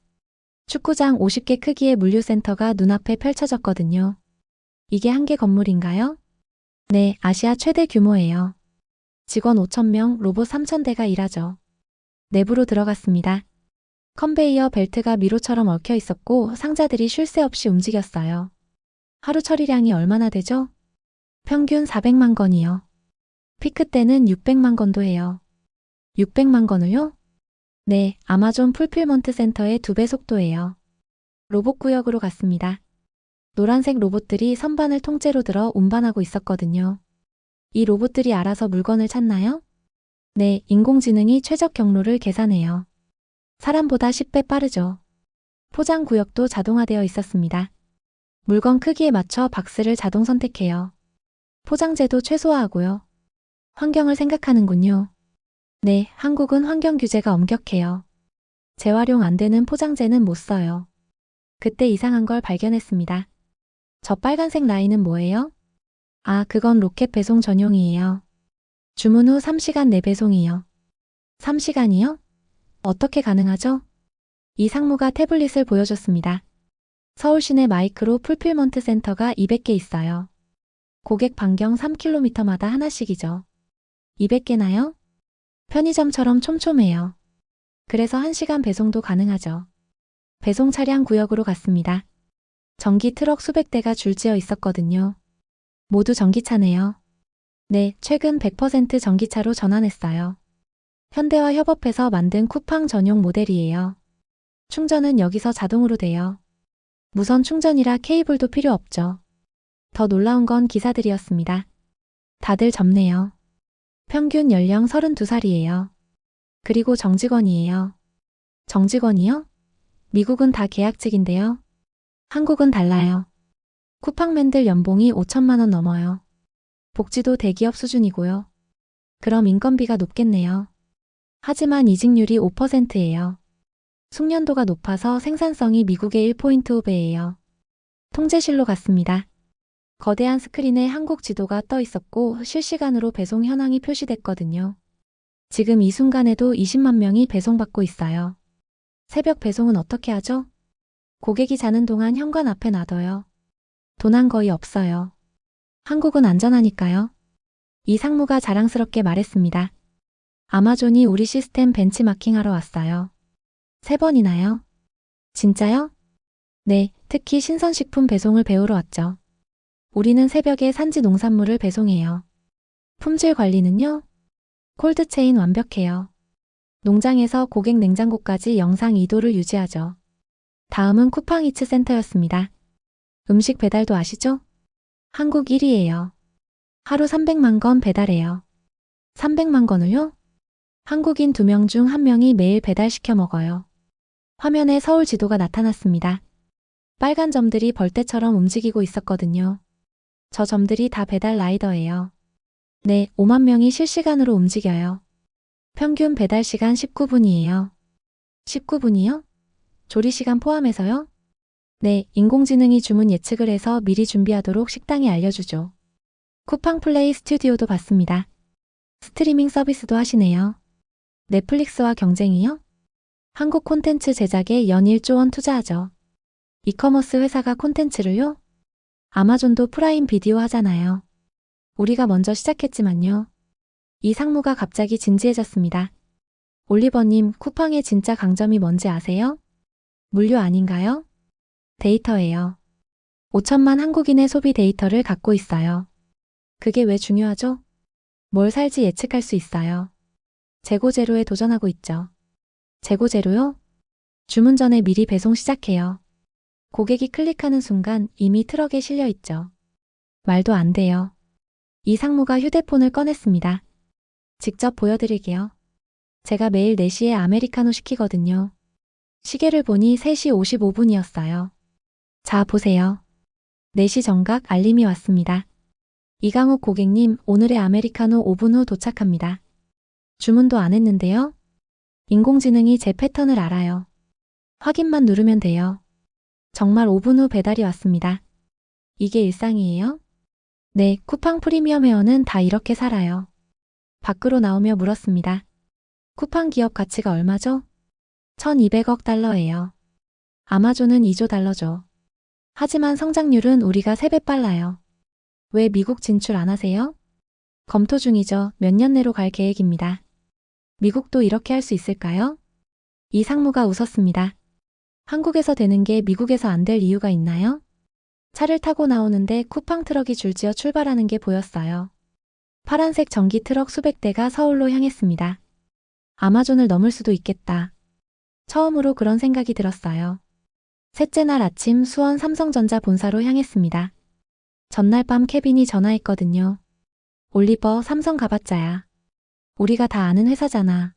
축구장 50개 크기의 물류센터가 눈앞에 펼쳐졌거든요. 이게 한 개 건물인가요? 네, 아시아 최대 규모예요. 직원 5,000명, 로봇 3,000대가 일하죠. 내부로 들어갔습니다. 컨베이어 벨트가 미로처럼 얽혀 있었고 상자들이 쉴 새 없이 움직였어요. 하루 처리량이 얼마나 되죠? 평균 400만 건이요. 피크 때는 600만 건도 해요. 600만 건을요? 네, 아마존 풀필먼트 센터의 2배 속도예요. 로봇 구역으로 갔습니다. 노란색 로봇들이 선반을 통째로 들어 운반하고 있었거든요. 이 로봇들이 알아서 물건을 찾나요? 네, 인공지능이 최적 경로를 계산해요. 사람보다 10배 빠르죠. 포장 구역도 자동화되어 있었습니다. 물건 크기에 맞춰 박스를 자동 선택해요. 포장재도 최소화하고요. 환경을 생각하는군요. 네, 한국은 환경 규제가 엄격해요. 재활용 안 되는 포장재는 못 써요. 그때 이상한 걸 발견했습니다. 저 빨간색 라인은 뭐예요? 아, 그건 로켓 배송 전용이에요. 주문 후 3시간 내 배송이요. 3시간이요? 어떻게 가능하죠? 이 상무가 태블릿을 보여줬습니다. 서울 시내 마이크로 풀필먼트 센터가 200개 있어요. 고객 반경 3km마다 하나씩이죠. 200개나요? 편의점처럼 촘촘해요. 그래서 1시간 배송도 가능하죠. 배송 차량 구역으로 갔습니다. 전기 트럭 수백 대가 줄지어 있었거든요. 모두 전기차네요. 네, 최근 100% 전기차로 전환했어요. 현대와 협업해서 만든 쿠팡 전용 모델이에요. 충전은 여기서 자동으로 돼요. 무선 충전이라 케이블도 필요 없죠. 더 놀라운 건 기사들이었습니다. 다들 젊네요. 평균 연령 32살이에요. 그리고 정직원이에요. 정직원이요? 미국은 다 계약직인데요. 한국은 달라요. 쿠팡맨들 연봉이 5천만 원 넘어요. 복지도 대기업 수준이고요. 그럼 인건비가 높겠네요. 하지만 이직률이 5%예요. 숙련도가 높아서 생산성이 미국의 1포인트5배예요. 통제실로 갔습니다. 거대한 스크린에 한국 지도가 떠 있었고 실시간으로 배송 현황이 표시됐거든요. 지금 이 순간에도 20만 명이 배송받고 있어요. 새벽 배송은 어떻게 하죠? 고객이 자는 동안 현관 앞에 놔둬요. 도난 거의 없어요. 한국은 안전하니까요. 이 상무가 자랑스럽게 말했습니다. 아마존이 우리 시스템 벤치마킹하러 왔어요. 3번이나요? 진짜요? 네, 특히 신선식품 배송을 배우러 왔죠. 우리는 새벽에 산지 농산물을 배송해요. 품질 관리는요? 콜드체인 완벽해요. 농장에서 고객 냉장고까지 영상 2도를 유지하죠. 다음은 쿠팡이츠 센터였습니다. 음식 배달도 아시죠? 한국 1위예요. 하루 300만 건 배달해요. 300만 건을요? 한국인 2명 중 1명이 매일 배달시켜 먹어요. 화면에 서울 지도가 나타났습니다. 빨간 점들이 벌떼처럼 움직이고 있었거든요. 저 점들이 다 배달 라이더예요. 네, 5만 명이 실시간으로 움직여요. 평균 배달 시간 19분이에요. 19분이요? 조리 시간 포함해서요? 네, 인공지능이 주문 예측을 해서 미리 준비하도록 식당에 알려주죠. 쿠팡 플레이 스튜디오도 봤습니다. 스트리밍 서비스도 하시네요. 넷플릭스와 경쟁이요? 한국 콘텐츠 제작에 연 1조 원 투자하죠. 이커머스 회사가 콘텐츠를요? 아마존도 프라임 비디오 하잖아요. 우리가 먼저 시작했지만요. 이 상무가 갑자기 진지해졌습니다. 올리버님, 쿠팡의 진짜 강점이 뭔지 아세요? 물류 아닌가요? 데이터예요. 5천만 한국인의 소비 데이터를 갖고 있어요. 그게 왜 중요하죠? 뭘 살지 예측할 수 있어요. 재고 제로에 도전하고 있죠. 재고 제로요? 주문 전에 미리 배송 시작해요. 고객이 클릭하는 순간 이미 트럭에 실려 있죠. 말도 안 돼요. 이 상무가 휴대폰을 꺼냈습니다. 직접 보여드릴게요. 제가 매일 4시에 아메리카노 시키거든요. 시계를 보니 3시 55분이었어요. 자, 보세요. 4시 정각 알림이 왔습니다. 이강욱 고객님, 오늘의 아메리카노 5분 후 도착합니다. 주문도 안 했는데요? 인공지능이 제 패턴을 알아요. 확인만 누르면 돼요. 정말 5분 후 배달이 왔습니다. 이게 일상이에요? 네, 쿠팡 프리미엄 회원은 다 이렇게 살아요. 밖으로 나오며 물었습니다. 쿠팡 기업 가치가 얼마죠? 1200억 달러예요. 아마존은 2조 달러죠. 하지만 성장률은 우리가 3배 빨라요. 왜 미국 진출 안 하세요? 검토 중이죠. 몇 년 내로 갈 계획입니다. 미국도 이렇게 할 수 있을까요? 이 상무가 웃었습니다. 한국에서 되는 게 미국에서 안 될 이유가 있나요? 차를 타고 나오는데 쿠팡 트럭이 줄지어 출발하는 게 보였어요. 파란색 전기 트럭 수백 대가 서울로 향했습니다. 아마존을 넘을 수도 있겠다. 처음으로 그런 생각이 들었어요. 셋째 날 아침 수원 삼성전자 본사로 향했습니다. 전날 밤 케빈이 전화했거든요. 올리버, 삼성 가봤자야. 우리가 다 아는 회사잖아.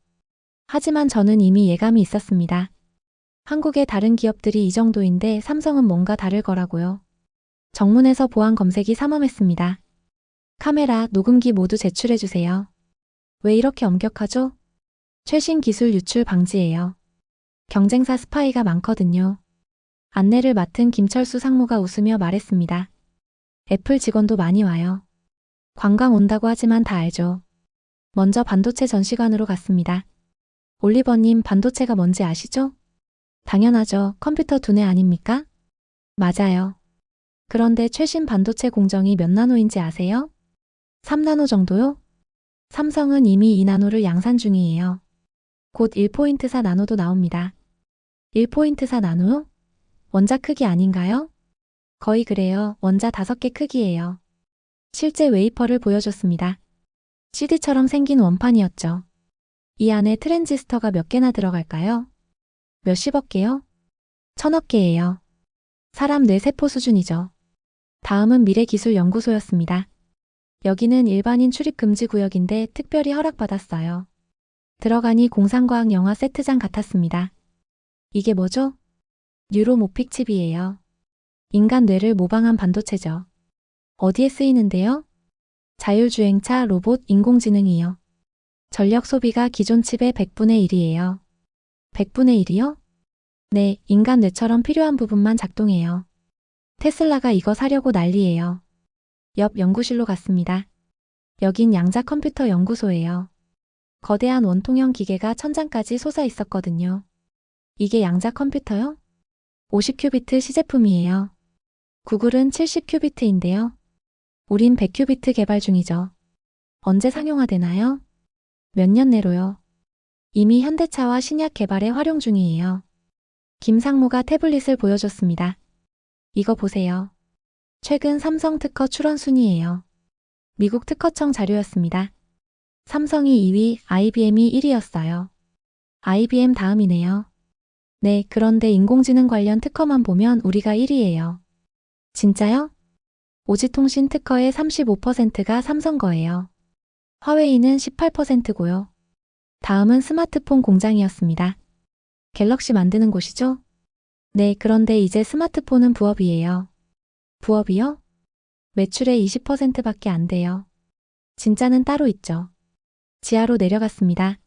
하지만 저는 이미 예감이 있었습니다. 한국의 다른 기업들이 이 정도인데 삼성은 뭔가 다를 거라고요. 정문에서 보안 검색이 삼엄했습니다. 카메라, 녹음기 모두 제출해주세요. 왜 이렇게 엄격하죠? 최신 기술 유출 방지예요. 경쟁사 스파이가 많거든요. 안내를 맡은 김철수 상무가 웃으며 말했습니다. 애플 직원도 많이 와요. 관광 온다고 하지만 다 알죠. 먼저 반도체 전시관으로 갔습니다. 올리버님, 반도체가 뭔지 아시죠? 당연하죠. 컴퓨터 두뇌 아닙니까? 맞아요. 그런데 최신 반도체 공정이 몇 나노인지 아세요? 3나노 정도요? 삼성은 이미 2나노를 양산 중이에요. 곧 1.4 나노도 나옵니다. 1.4 나노요? 원자 크기 아닌가요? 거의 그래요. 원자 5개 크기예요. 실제 웨이퍼를 보여줬습니다. CD처럼 생긴 원판이었죠. 이 안에 트랜지스터가 몇 개나 들어갈까요? 몇십억 개요? 천억 개예요. 사람 뇌 세포 수준이죠. 다음은 미래기술연구소였습니다. 여기는 일반인 출입 금지 구역인데 특별히 허락받았어요. 들어가니 공상과학 영화 세트장 같았습니다. 이게 뭐죠? 뉴로모픽 칩이에요. 인간 뇌를 모방한 반도체죠. 어디에 쓰이는데요? 자율주행차, 로봇, 인공지능이요. 전력 소비가 기존 칩의 100분의 1이에요. 100분의 1이요? 네, 인간 뇌처럼 필요한 부분만 작동해요. 테슬라가 이거 사려고 난리예요. 옆 연구실로 갔습니다. 여긴 양자 컴퓨터 연구소예요. 거대한 원통형 기계가 천장까지 솟아 있었거든요. 이게 양자 컴퓨터요? 50큐비트 시제품이에요. 구글은 70큐비트인데요. 우린 100큐비트 개발 중이죠. 언제 상용화되나요? 몇 년 내로요. 이미 현대차와 신약 개발에 활용 중이에요. 김상무가 태블릿을 보여줬습니다. 이거 보세요. 최근 삼성 특허 출원 순위예요. 미국 특허청 자료였습니다. 삼성이 2위, IBM이 1위였어요. IBM 다음이네요. 네, 그런데 인공지능 관련 특허만 보면 우리가 1위예요. 진짜요? 오지통신 특허의 35%가 삼성 거예요. 화웨이는 18%고요. 다음은 스마트폰 공장이었습니다. 갤럭시 만드는 곳이죠? 네, 그런데 이제 스마트폰은 부업이에요. 부업이요? 매출의 20%밖에 안 돼요. 진짜는 따로 있죠. 지하로 내려갔습니다.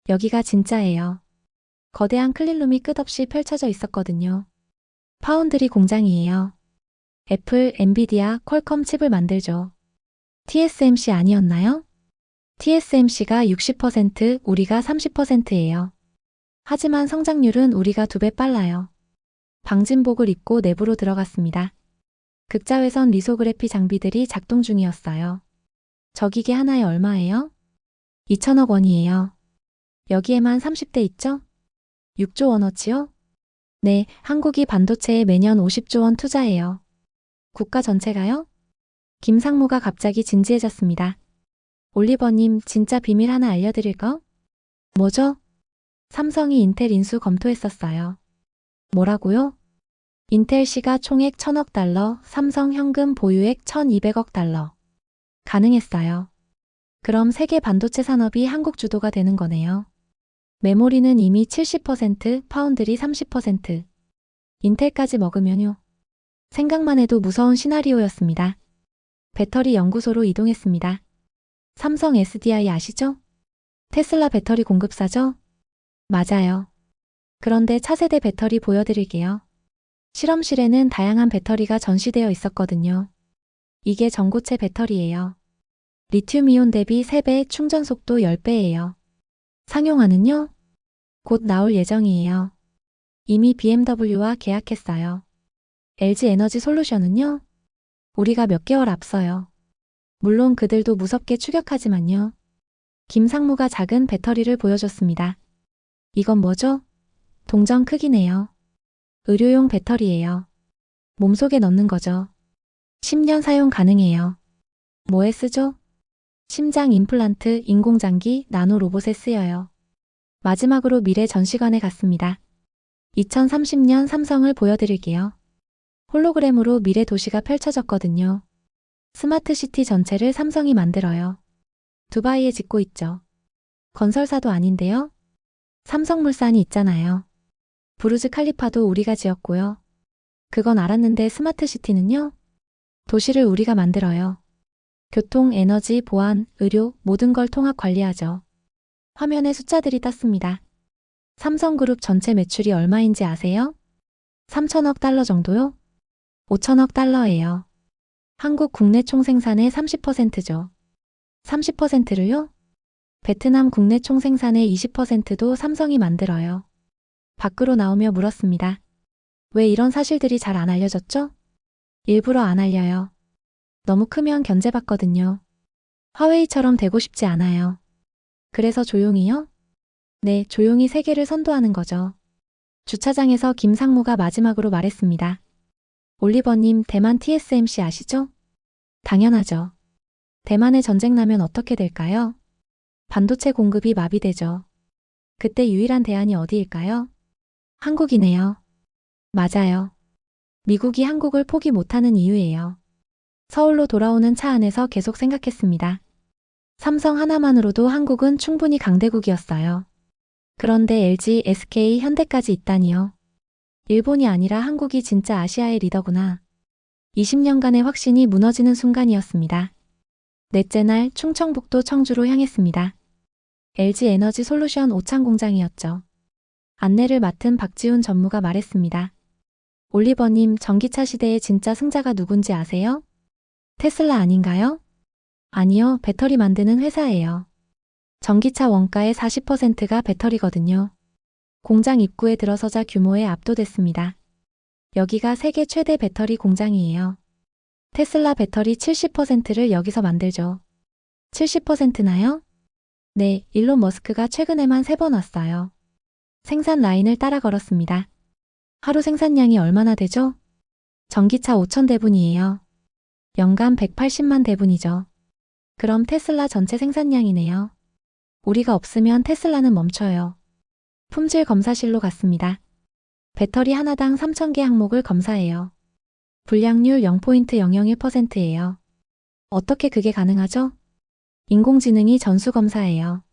여기가 진짜예요. 거대한 클린룸이 끝없이 펼쳐져 있었거든요. 파운드리 공장이에요. 애플, 엔비디아, 퀄컴 칩을 만들죠. TSMC 아니었나요? TSMC가 60%, 우리가 30%예요. 하지만 성장률은 우리가 2배 빨라요. 방진복을 입고 내부로 들어갔습니다. 극자외선 리소그래피 장비들이 작동 중이었어요. 저 기계 하나에 얼마예요? 2천억 원이에요. 여기에만 30대 있죠? 6조 원어치요? 네, 한국이 반도체에 매년 50조 원 투자해요. 국가 전체가요? 김상무가 갑자기 진지해졌습니다. 올리버님, 진짜 비밀 하나 알려드릴 거? 뭐죠? 삼성이 인텔 인수 검토했었어요. 뭐라고요? 인텔 시가 총액 1,000억 달러, 삼성 현금 보유액 1,200억 달러. 가능했어요. 그럼 세계 반도체 산업이 한국 주도가 되는 거네요. 메모리는 이미 70%, 파운드리 30%. 인텔까지 먹으면요. 생각만 해도 무서운 시나리오였습니다. 배터리 연구소로 이동했습니다. 삼성 SDI 아시죠? 테슬라 배터리 공급사죠? 맞아요. 그런데 차세대 배터리 보여드릴게요. 실험실에는 다양한 배터리가 전시되어 있었거든요. 이게 전고체 배터리예요. 리튬이온 대비 3배, 충전 속도 10배예요. 상용화는요? 곧 나올 예정이에요. 이미 BMW와 계약했어요. LG 에너지 솔루션은요? 우리가 몇 개월 앞서요. 물론 그들도 무섭게 추격하지만요. 김상무가 작은 배터리를 보여줬습니다. 이건 뭐죠? 동전 크기네요. 의료용 배터리예요. 몸속에 넣는 거죠. 10년 사용 가능해요. 뭐에 쓰죠? 심장 임플란트, 인공장기, 나노 로봇에 쓰여요. 마지막으로 미래 전시관에 갔습니다. 2030년 삼성을 보여드릴게요. 홀로그램으로 미래 도시가 펼쳐졌거든요. 스마트시티 전체를 삼성이 만들어요. 두바이에 짓고 있죠. 건설사도 아닌데요. 삼성물산이 있잖아요. 부르즈 칼리파도 우리가 지었고요. 그건 알았는데 스마트시티는요? 도시를 우리가 만들어요. 교통, 에너지, 보안, 의료 모든 걸 통합 관리하죠. 화면에 숫자들이 떴습니다. 삼성그룹 전체 매출이 얼마인지 아세요? 3천억 달러 정도요? 5천억 달러예요. 한국 국내 총생산의 30%죠. 30%를요? 베트남 국내 총생산의 20%도 삼성이 만들어요. 밖으로 나오며 물었습니다. 왜 이런 사실들이 잘 안 알려졌죠? 일부러 안 알려요. 너무 크면 견제받거든요. 화웨이처럼 되고 싶지 않아요. 그래서 조용히요? 네, 조용히 세계를 선도하는 거죠. 주차장에서 김상무가 마지막으로 말했습니다. 올리버님, 대만 TSMC 아시죠? 당연하죠. 대만에 전쟁 나면 어떻게 될까요? 반도체 공급이 마비되죠. 그때 유일한 대안이 어디일까요? 한국이네요. 맞아요. 미국이 한국을 포기 못하는 이유예요. 서울로 돌아오는 차 안에서 계속 생각했습니다. 삼성 하나만으로도 한국은 충분히 강대국이었어요. 그런데 LG, SK, 현대까지 있다니요. 일본이 아니라 한국이 진짜 아시아의 리더구나. 20년간의 확신이 무너지는 순간이었습니다. 넷째 날 충청북도 청주로 향했습니다. LG 에너지 솔루션 오창 공장이었죠. 안내를 맡은 박지훈 전무가 말했습니다. 올리버님, 전기차 시대의 진짜 승자가 누군지 아세요? 테슬라 아닌가요? 아니요, 배터리 만드는 회사예요. 전기차 원가의 40%가 배터리거든요. 공장 입구에 들어서자 규모에 압도됐습니다. 여기가 세계 최대 배터리 공장이에요. 테슬라 배터리 70%를 여기서 만들죠. 70%나요? 네, 일론 머스크가 최근에만 3번 왔어요. 생산 라인을 따라 걸었습니다. 하루 생산량이 얼마나 되죠? 전기차 5,000대분이에요. 연간 180만 대분이죠. 그럼 테슬라 전체 생산량이네요. 우리가 없으면 테슬라는 멈춰요. 품질 검사실로 갔습니다. 배터리 하나당 3,000개 항목을 검사해요. 불량률 0.001%예요. 어떻게 그게 가능하죠? 인공지능이 전수검사예요.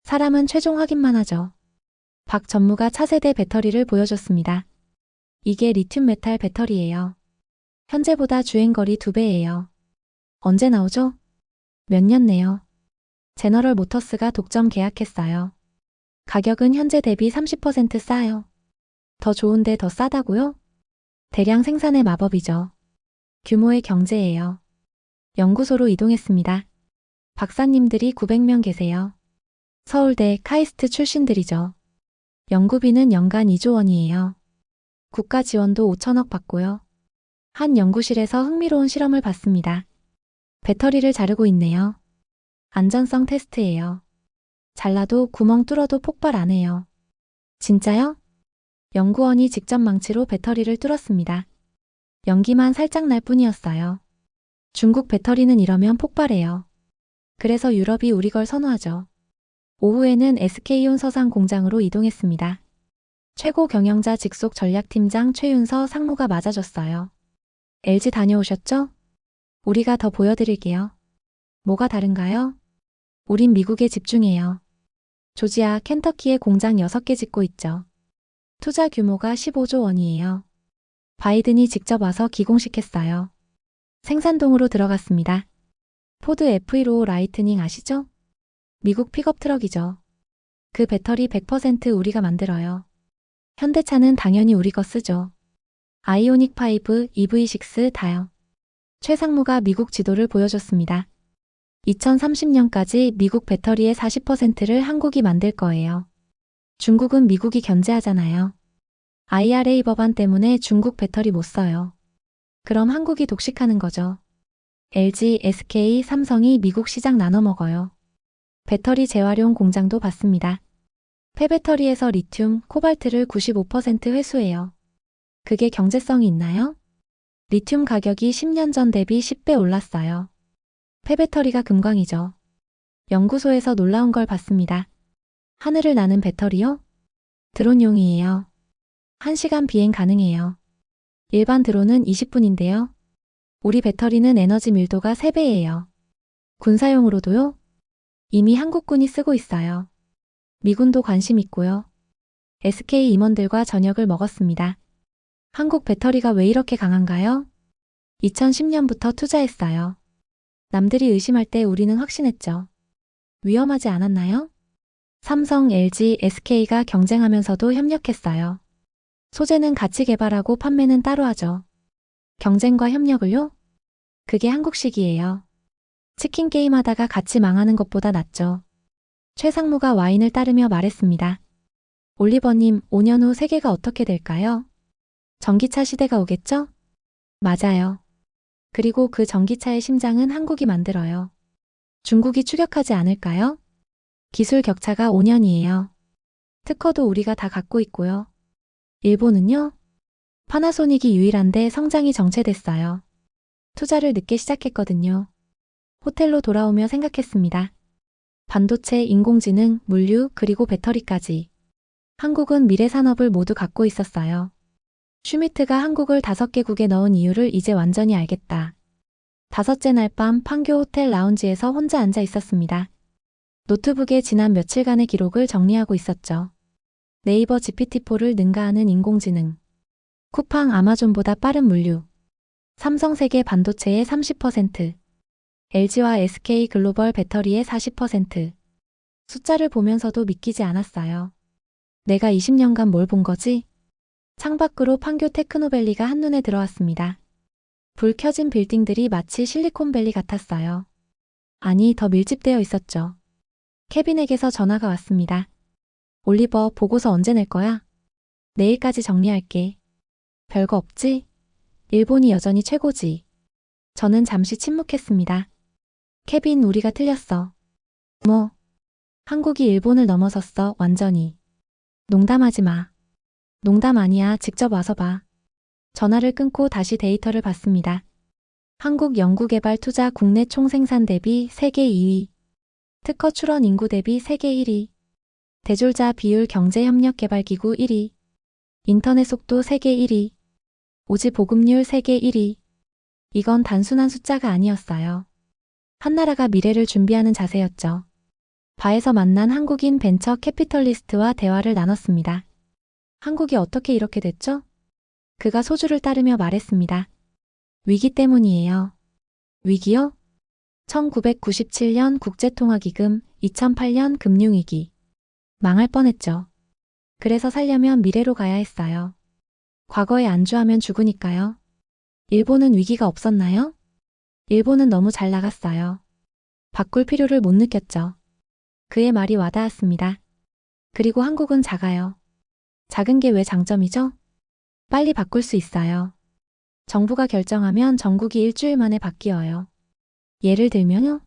사람은 최종 확인만 하죠. 박 전무가 차세대 배터리를 보여줬습니다. 이게 리튬 메탈 배터리예요. 현재보다 주행거리 2배예요. 언제 나오죠? 몇 년 내요. 제너럴 모터스가 독점 계약했어요. 가격은 현재 대비 30% 싸요. 더 좋은데 더 싸다고요? 대량 생산의 마법이죠. 규모의 경제예요. 연구소로 이동했습니다. 박사님들이 900명 계세요. 서울대, 카이스트 출신들이죠. 연구비는 연간 2조 원이에요. 국가 지원도 5천억 받고요. 한 연구실에서 흥미로운 실험을 봤습니다. 배터리를 자르고 있네요. 안전성 테스트예요. 잘라도 구멍 뚫어도 폭발 안 해요. 진짜요? 연구원이 직접 망치로 배터리를 뚫었습니다. 연기만 살짝 날 뿐이었어요. 중국 배터리는 이러면 폭발해요. 그래서 유럽이 우리 걸 선호하죠. 오후에는 SK온 서산 공장으로 이동했습니다. 최고 경영자 직속 전략팀장 최윤서 상무가 맞아줬어요. LG 다녀오셨죠? 우리가 더 보여드릴게요. 뭐가 다른가요? 우린 미국에 집중해요. 조지아, 켄터키에 공장 6개 짓고 있죠. 투자 규모가 15조 원이에요. 바이든이 직접 와서 기공식했어요. 생산동으로 들어갔습니다. 포드 F155 라이트닝 아시죠? 미국 픽업 트럭이죠. 그 배터리 100% 우리가 만들어요. 현대차는 당연히 우리 거 쓰죠. 아이오닉 5, EV6 다요. 최상무가 미국 지도를 보여줬습니다. 2030년까지 미국 배터리의 40%를 한국이 만들 거예요. 중국은 미국이 견제하잖아요. IRA 법안 때문에 중국 배터리 못 써요. 그럼 한국이 독식하는 거죠. LG, SK, 삼성이 미국 시장 나눠 먹어요. 배터리 재활용 공장도 받습니다. 폐배터리에서 리튬, 코발트를 95% 회수해요. 그게 경제성이 있나요? 리튬 가격이 10년 전 대비 10배 올랐어요. 폐배터리가 금광이죠. 연구소에서 놀라운 걸 봤습니다. 하늘을 나는 배터리요? 드론용이에요. 1시간 비행 가능해요. 일반 드론은 20분인데요. 우리 배터리는 에너지 밀도가 3배예요. 군사용으로도요? 이미 한국군이 쓰고 있어요. 미군도 관심 있고요. SK 임원들과 저녁을 먹었습니다. 한국 배터리가 왜 이렇게 강한가요? 2010년부터 투자했어요. 남들이 의심할 때 우리는 확신했죠. 위험하지 않았나요? 삼성, LG, SK가 경쟁하면서도 협력했어요. 소재는 같이 개발하고 판매는 따로 하죠. 경쟁과 협력을요? 그게 한국식이에요. 치킨 게임 하다가 같이 망하는 것보다 낫죠. 최상무가 와인을 따르며 말했습니다. 올리버님, 5년 후 세계가 어떻게 될까요? 전기차 시대가 오겠죠? 맞아요. 그리고 그 전기차의 심장은 한국이 만들어요. 중국이 추격하지 않을까요? 기술 격차가 5년이에요. 특허도 우리가 다 갖고 있고요. 일본은요? 파나소닉이 유일한데 성장이 정체됐어요. 투자를 늦게 시작했거든요. 호텔로 돌아오며 생각했습니다. 반도체, 인공지능, 물류, 그리고 배터리까지. 한국은 미래 산업을 모두 갖고 있었어요. 슈미트가 한국을 5개국에 넣은 이유를 이제 완전히 알겠다. 5째 날 밤 판교 호텔 라운지에서 혼자 앉아 있었습니다. 노트북에 지난 며칠간의 기록을 정리하고 있었죠. 네이버 GPT-4를 능가하는 인공지능. 쿠팡 아마존보다 빠른 물류. 삼성 세계 반도체의 30%. LG와 SK 글로벌 배터리의 40%. 숫자를 보면서도 믿기지 않았어요. 내가 20년간 뭘 본 거지? 창밖으로 판교 테크노밸리가 한눈에 들어왔습니다. 불 켜진 빌딩들이 마치 실리콘밸리 같았어요. 아니, 더 밀집되어 있었죠. 케빈에게서 전화가 왔습니다. 올리버, 보고서 언제 낼 거야? 내일까지 정리할게. 별거 없지? 일본이 여전히 최고지. 저는 잠시 침묵했습니다. 케빈, 우리가 틀렸어. 뭐? 한국이 일본을 넘어섰어, 완전히. 농담하지 마. 농담 아니야, 직접 와서 봐. 전화를 끊고 다시 데이터를 봤습니다. 한국 연구개발 투자 국내 총생산 대비 세계 2위. 특허 출원 인구 대비 세계 1위. 대졸자 비율 경제협력개발기구 1위. 인터넷 속도 세계 1위. 오지 보급률 세계 1위. 이건 단순한 숫자가 아니었어요. 한나라가 미래를 준비하는 자세였죠. 바에서 만난 한국인 벤처 캐피털리스트와 대화를 나눴습니다. 한국이 어떻게 이렇게 됐죠? 그가 소주를 따르며 말했습니다. 위기 때문이에요. 위기요? 1997년 국제통화기금, 2008년 금융위기. 망할 뻔했죠. 그래서 살려면 미래로 가야 했어요. 과거에 안주하면 죽으니까요. 일본은 위기가 없었나요? 일본은 너무 잘 나갔어요. 바꿀 필요를 못 느꼈죠. 그의 말이 와닿았습니다. 그리고 한국은 작아요. 작은 게 왜 장점이죠? 빨리 바꿀 수 있어요. 정부가 결정하면 전국이 일주일 만에 바뀌어요. 예를 들면요.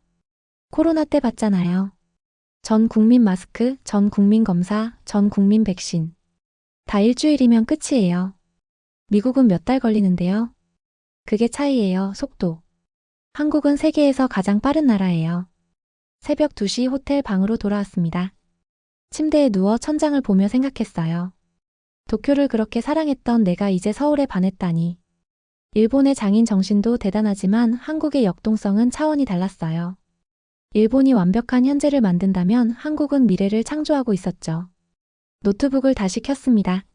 코로나 때 봤잖아요. 전 국민 마스크, 전 국민 검사, 전 국민 백신. 다 일주일이면 끝이에요. 미국은 몇 달 걸리는데요. 그게 차이예요, 속도. 한국은 세계에서 가장 빠른 나라예요. 새벽 2시 호텔 방으로 돌아왔습니다. 침대에 누워 천장을 보며 생각했어요. 도쿄를 그렇게 사랑했던 내가 이제 서울에 반했다니. 일본의 장인 정신도 대단하지만 한국의 역동성은 차원이 달랐어요. 일본이 완벽한 현재를 만든다면 한국은 미래를 창조하고 있었죠. 노트북을 다시 켰습니다.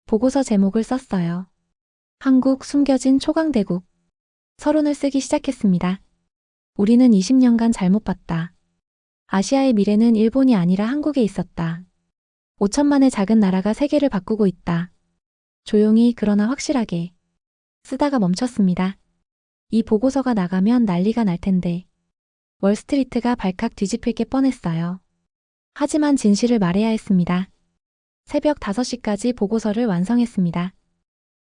보고서 제목을 썼어요. 한국 숨겨진 초강대국. 서론을 쓰기 시작했습니다. 우리는 20년간 잘못 봤다. 아시아의 미래는 일본이 아니라 한국에 있었다. 5천만의 작은 나라가 세계를 바꾸고 있다. 조용히 그러나 확실하게. 쓰다가 멈췄습니다. 이 보고서가 나가면 난리가 날 텐데. 월스트리트가 발칵 뒤집힐 게 뻔했어요. 하지만 진실을 말해야 했습니다. 새벽 5시까지 보고서를 완성했습니다.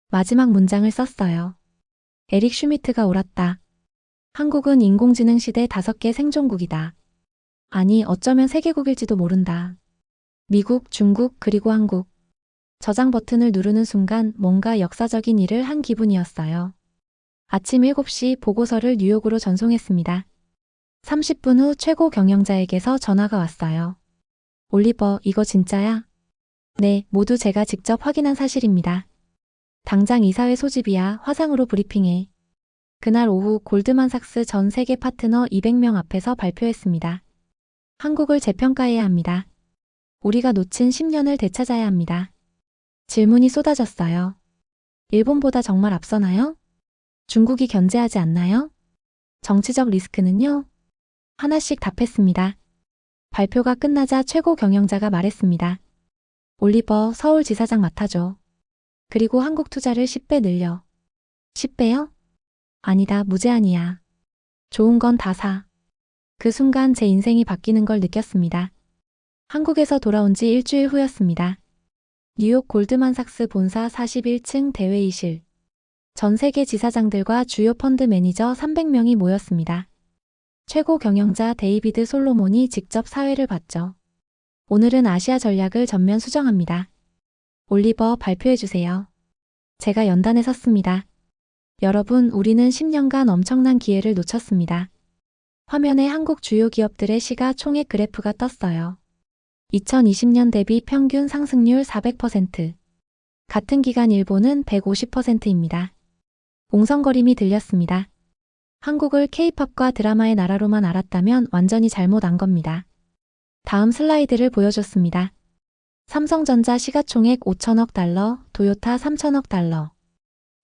마지막 문장을 썼어요. 에릭 슈미트가 옳았다. 한국은 인공지능 시대 5개 생존국이다. 아니, 어쩌면 세계국일지도 모른다. 미국, 중국, 그리고 한국. 저장 버튼을 누르는 순간 뭔가 역사적인 일을 한 기분이었어요. 아침 7시 보고서를 뉴욕으로 전송했습니다. 30분 후 최고 경영자에게서 전화가 왔어요. 올리버, 이거 진짜야? 네, 모두 제가 직접 확인한 사실입니다. 당장 이사회 소집이야. 화상으로 브리핑해. 그날 오후 골드만삭스 전 세계 파트너 200명 앞에서 발표했습니다. 한국을 재평가해야 합니다. 우리가 놓친 10년을 되찾아야 합니다. 질문이 쏟아졌어요. 일본보다 정말 앞서나요? 중국이 견제하지 않나요? 정치적 리스크는요? 하나씩 답했습니다. 발표가 끝나자 최고 경영자가 말했습니다. 올리버, 서울지사장 맡아줘. 그리고 한국 투자를 10배 늘려. 10배요? 아니다, 무제한이야. 좋은 건 다 사. 그 순간 제 인생이 바뀌는 걸 느꼈습니다. 한국에서 돌아온 지 일주일 후였습니다. 뉴욕 골드만삭스 본사 41층 대회의실. 전 세계 지사장들과 주요 펀드 매니저 300명이 모였습니다. 최고 경영자 데이비드 솔로몬이 직접 사회를 봤죠. 오늘은 아시아 전략을 전면 수정합니다. 올리버, 발표해주세요. 제가 연단에 섰습니다. 여러분, 우리는 10년간 엄청난 기회를 놓쳤습니다. 화면에 한국 주요 기업들의 시가총액 그래프가 떴어요. 2020년 대비 평균 상승률 400%. 같은 기간 일본은 150%입니다. 옹성거림이 들렸습니다. 한국을 K-팝과 드라마의 나라로만 알았다면 완전히 잘못 안 겁니다. 다음 슬라이드를 보여줬습니다. 삼성전자 시가총액 5천억 달러, 도요타 3천억 달러,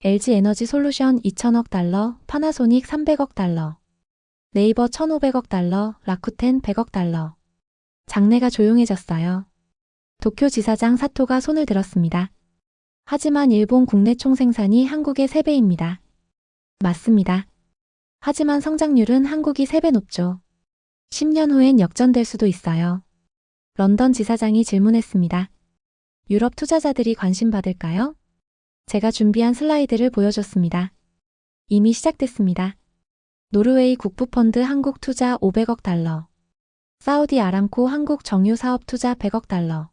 LG에너지솔루션 2천억 달러, 파나소닉 300억 달러, 네이버 1,500억 달러, 라쿠텐 100억 달러. 장내가 조용해졌어요. 도쿄지사장 사토가 손을 들었습니다. 하지만 일본 국내 총생산이 한국의 3배입니다. 맞습니다. 하지만 성장률은 한국이 3배 높죠. 10년 후엔 역전될 수도 있어요. 런던 지사장이 질문했습니다. 유럽 투자자들이 관심 받을까요? 제가 준비한 슬라이드를 보여줬습니다. 이미 시작됐습니다. 노르웨이 국부펀드 한국 투자 500억 달러. 사우디 아람코 한국 정유 사업 투자 100억 달러.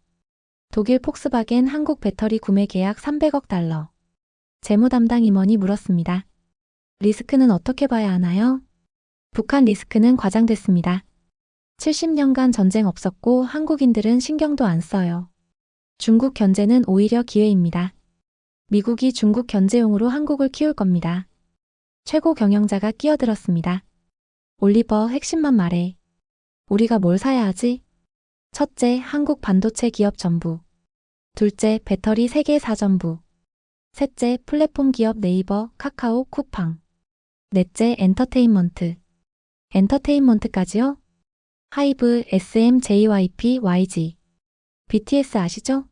독일 폭스바겐 한국 배터리 구매 계약 300억 달러. 재무 담당 임원이 물었습니다. 리스크는 어떻게 봐야 하나요? 북한 리스크는 과장됐습니다. 70년간 전쟁 없었고 한국인들은 신경도 안 써요. 중국 견제는 오히려 기회입니다. 미국이 중국 견제용으로 한국을 키울 겁니다. 최고 경영자가 끼어들었습니다. 올리버, 핵심만 말해. 우리가 뭘 사야 하지? 첫째, 한국 반도체 기업 전부. 둘째, 배터리 세계 사전부. 셋째, 플랫폼 기업 네이버, 카카오, 쿠팡. 넷째, 엔터테인먼트. 엔터테인먼트까지요? 하이브, SM, JYP, YG. BTS 아시죠?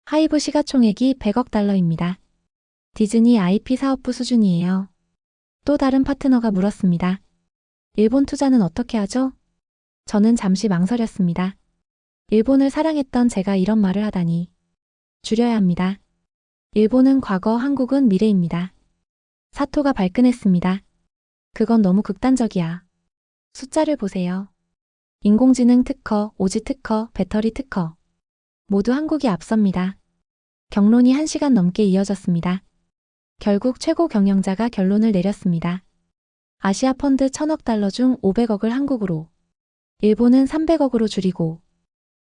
하이브 시가총액이 100억 달러입니다. 디즈니 IP 사업부 수준이에요. 또 다른 파트너가 물었습니다. 일본 투자는 어떻게 하죠? 저는 잠시 망설였습니다. 일본을 사랑했던 제가 이런 말을 하다니. 줄여야 합니다. 일본은 과거, 한국은 미래입니다. 사토가 발끈했습니다. 그건 너무 극단적이야. 숫자를 보세요. 인공지능 특허, 오지 특허, 배터리 특허. 모두 한국이 앞섭니다. 경론이 1시간 넘게 이어졌습니다. 결국 최고 경영자가 결론을 내렸습니다. 아시아 펀드 1,000억 달러 중 500억을 한국으로, 일본은 300억으로 줄이고.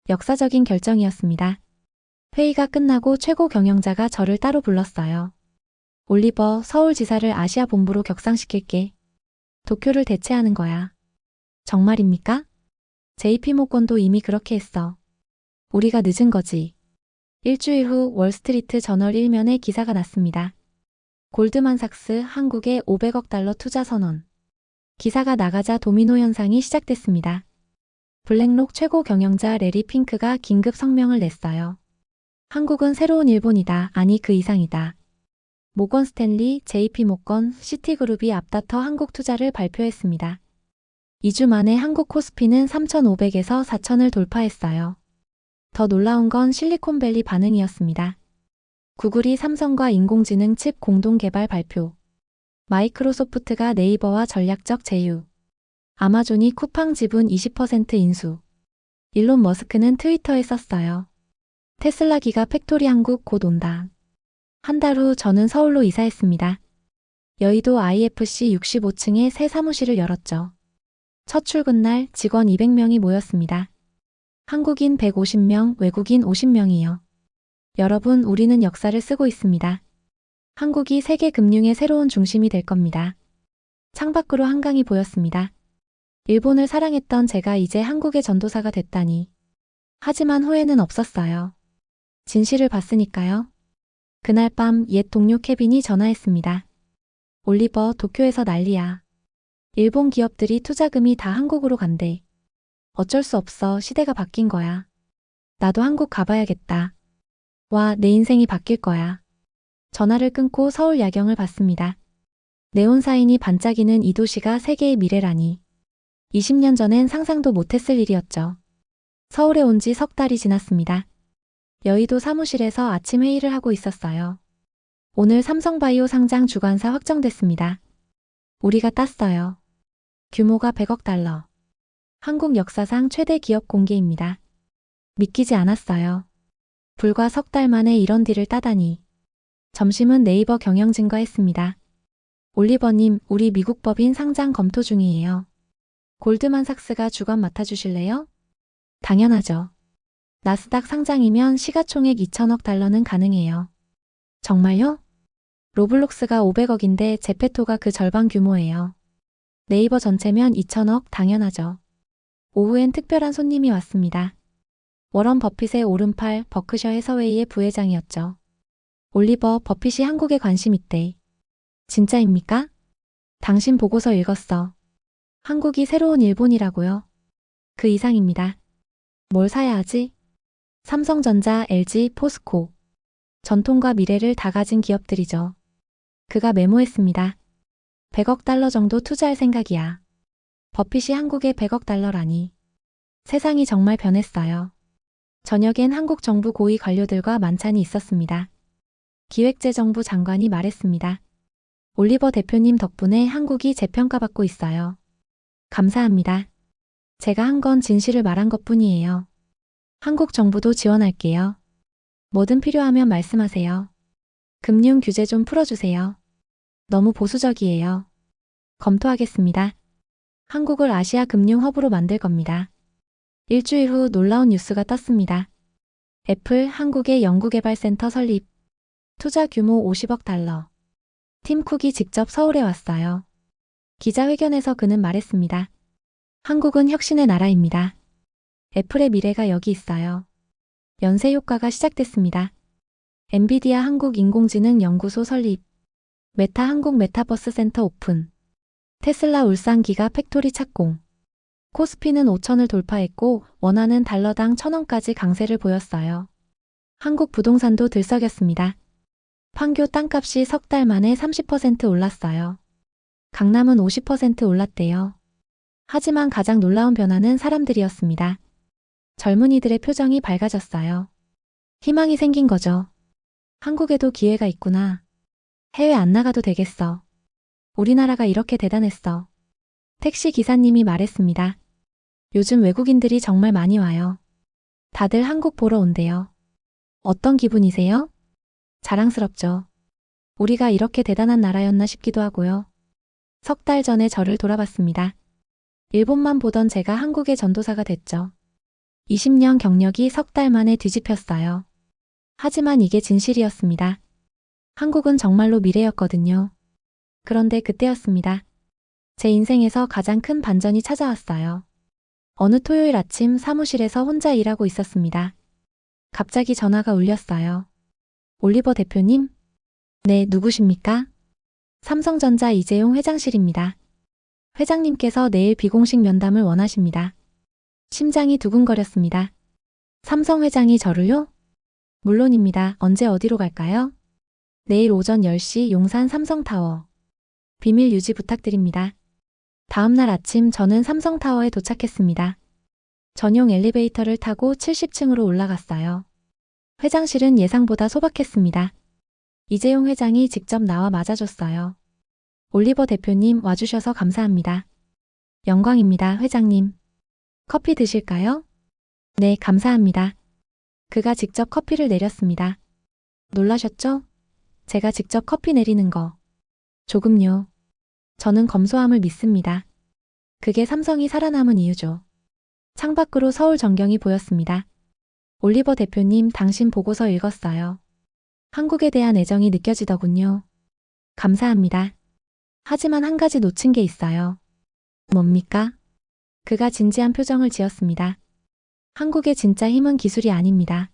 역사적인 결정이었습니다. 회의가 끝나고 최고 경영자가 저를 따로 불렀어요. 올리버, 서울지사를 아시아 본부로 격상시킬게. 도쿄를 대체하는 거야. 정말입니까? JP모건도 이미 그렇게 했어. 우리가 늦은 거지. 일주일 후 월스트리트 저널 1면에 기사가 났습니다. 골드만삭스 한국에 500억 달러 투자 선언. 기사가 나가자 도미노 현상이 시작됐습니다. 블랙록 최고 경영자 레리 핑크가 긴급 성명을 냈어요. 한국은 새로운 일본이다. 아니 그 이상이다. 모건 스탠리, JP모건, 시티그룹이 앞다퉈 한국 투자를 발표했습니다. 2주 만에 한국 코스피는 3,500에서 4,000을 돌파했어요. 더 놀라운 건 실리콘밸리 반응이었습니다. 구글이 삼성과 인공지능 칩 공동 개발 발표. 마이크로소프트가 네이버와 전략적 제휴. 아마존이 쿠팡 지분 20% 인수. 일론 머스크는 트위터에 썼어요. 테슬라 기가 팩토리 한국 곧 온다. 한 달 후 저는 서울로 이사했습니다. 여의도 IFC 65층에 새 사무실을 열었죠. 첫 출근 날 직원 200명이 모였습니다. 한국인 150명, 외국인 50명이요. 여러분, 우리는 역사를 쓰고 있습니다. 한국이 세계 금융의 새로운 중심이 될 겁니다. 창밖으로 한강이 보였습니다. 일본을 사랑했던 제가 이제 한국의 전도사가 됐다니. 하지만 후회는 없었어요. 진실을 봤으니까요. 그날 밤 옛 동료 케빈이 전화했습니다. 올리버, 도쿄에서 난리야. 일본 기업들이 투자금이 다 한국으로 간대. 어쩔 수 없어, 시대가 바뀐 거야. 나도 한국 가봐야겠다. 와, 내 인생이 바뀔 거야. 전화를 끊고 서울 야경을 봤습니다. 네온사인이 반짝이는 이 도시가 세계의 미래라니. 20년 전엔 상상도 못했을 일이었죠. 서울에 온 지 석 달이 지났습니다. 여의도 사무실에서 아침 회의를 하고 있었어요. 오늘 삼성바이오 상장 주관사 확정됐습니다. 우리가 땄어요. 규모가 100억 달러. 한국 역사상 최대 기업 공개입니다. 믿기지 않았어요. 불과 석 달 만에 이런 딜을 따다니. 점심은 네이버 경영진과 했습니다. 올리버님, 우리 미국 법인 상장 검토 중이에요. 골드만삭스가 주관 맡아주실래요? 당연하죠. 나스닥 상장이면 시가총액 2천억 달러는 가능해요. 정말요? 로블록스가 500억인데 제페토가 그 절반 규모예요. 네이버 전체면 2천억 당연하죠. 오후엔 특별한 손님이 왔습니다. 워런 버핏의 오른팔 버크셔 해서웨이의 부회장이었죠. 올리버, 버핏이 한국에 관심 있대. 진짜입니까? 당신 보고서 읽었어. 한국이 새로운 일본이라고요. 그 이상입니다. 뭘 사야 하지? 삼성전자, LG, 포스코. 전통과 미래를 다 가진 기업들이죠. 그가 메모했습니다. 100억 달러 정도 투자할 생각이야. 버핏이 한국에 100억 달러라니. 세상이 정말 변했어요. 저녁엔 한국 정부 고위 관료들과 만찬이 있었습니다. 기획재정부 장관이 말했습니다. 올리버 대표님 덕분에 한국이 재평가받고 있어요. 감사합니다. 제가 한 건 진실을 말한 것뿐이에요. 한국 정부도 지원할게요. 뭐든 필요하면 말씀하세요. 금융 규제 좀 풀어주세요. 너무 보수적이에요. 검토하겠습니다. 한국을 아시아 금융 허브로 만들 겁니다. 일주일 후 놀라운 뉴스가 떴습니다. 애플 한국의 연구개발센터 설립. 투자 규모 50억 달러. 팀 쿡이 직접 서울에 왔어요. 기자회견에서 그는 말했습니다. 한국은 혁신의 나라입니다. 애플의 미래가 여기 있어요. 연쇄 효과가 시작됐습니다. 엔비디아 한국인공지능 연구소 설립. 메타 한국 메타버스 센터 오픈. 테슬라 울산 기가 팩토리 착공. 코스피는 5천을 돌파했고 원화는 달러당 1,000원까지 강세를 보였어요. 한국 부동산도 들썩였습니다. 판교 땅값이 석 달 만에 30% 올랐어요. 강남은 50% 올랐대요. 하지만 가장 놀라운 변화는 사람들이었습니다. 젊은이들의 표정이 밝아졌어요. 희망이 생긴 거죠. 한국에도 기회가 있구나. 해외 안 나가도 되겠어. 우리나라가 이렇게 대단했어. 택시 기사님이 말했습니다. 요즘 외국인들이 정말 많이 와요. 다들 한국 보러 온대요. 어떤 기분이세요? 자랑스럽죠. 우리가 이렇게 대단한 나라였나 싶기도 하고요. 석 달 전에 저를 돌아봤습니다. 일본만 보던 제가 한국의 전도사가 됐죠. 20년 경력이 석 달 만에 뒤집혔어요. 하지만 이게 진실이었습니다. 한국은 정말로 미래였거든요. 그런데 그때였습니다. 제 인생에서 가장 큰 반전이 찾아왔어요. 어느 토요일 아침 사무실에서 혼자 일하고 있었습니다. 갑자기 전화가 울렸어요. 올리버 대표님? 네, 누구십니까? 삼성전자 이재용 회장실입니다. 회장님께서 내일 비공식 면담을 원하십니다. 심장이 두근거렸습니다. 삼성 회장이 저를요? 물론입니다. 언제 어디로 갈까요? 내일 오전 10시 용산 삼성타워. 비밀 유지 부탁드립니다. 다음 날 아침 저는 삼성타워에 도착했습니다. 전용 엘리베이터를 타고 70층으로 올라갔어요. 회장실은 예상보다 소박했습니다. 이재용 회장이 직접 나와 맞아줬어요. 올리버 대표님 와주셔서 감사합니다. 영광입니다, 회장님. 커피 드실까요? 네, 감사합니다. 그가 직접 커피를 내렸습니다. 놀라셨죠? 제가 직접 커피 내리는 거. 조금요. 저는 검소함을 믿습니다. 그게 삼성이 살아남은 이유죠. 창밖으로 서울 전경이 보였습니다. 올리버 대표님, 당신 보고서 읽었어요. 한국에 대한 애정이 느껴지더군요. 감사합니다. 하지만 한 가지 놓친 게 있어요. 뭡니까? 그가 진지한 표정을 지었습니다. 한국의 진짜 힘은 기술이 아닙니다.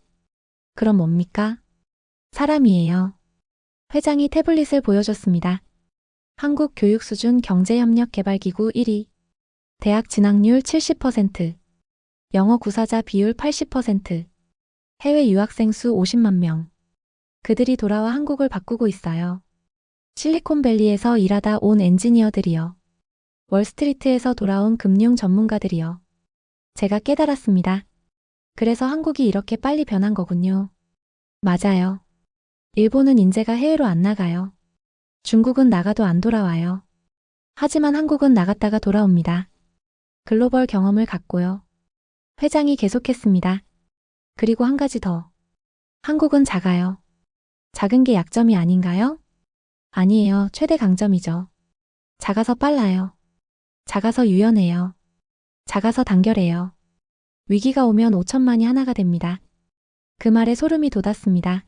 그럼 뭡니까? 사람이에요. 회장이 태블릿을 보여줬습니다. 한국 교육수준 경제협력개발기구 1위. 대학 진학률 70%. 영어 구사자 비율 80%. 해외 유학생 수 50만 명. 그들이 돌아와 한국을 바꾸고 있어요. 실리콘밸리에서 일하다 온 엔지니어들이요. 월스트리트에서 돌아온 금융 전문가들이요. 제가 깨달았습니다. 그래서 한국이 이렇게 빨리 변한 거군요. 맞아요. 일본은 인재가 해외로 안 나가요. 중국은 나가도 안 돌아와요. 하지만 한국은 나갔다가 돌아옵니다. 글로벌 경험을 갖고요. 회장이 계속했습니다. 그리고 한 가지 더. 한국은 작아요. 작은 게 약점이 아닌가요? 아니에요. 최대 강점이죠. 작아서 빨라요. 작아서 유연해요. 작아서 단결해요. 위기가 오면 5천만이 하나가 됩니다. 그 말에 소름이 돋았습니다.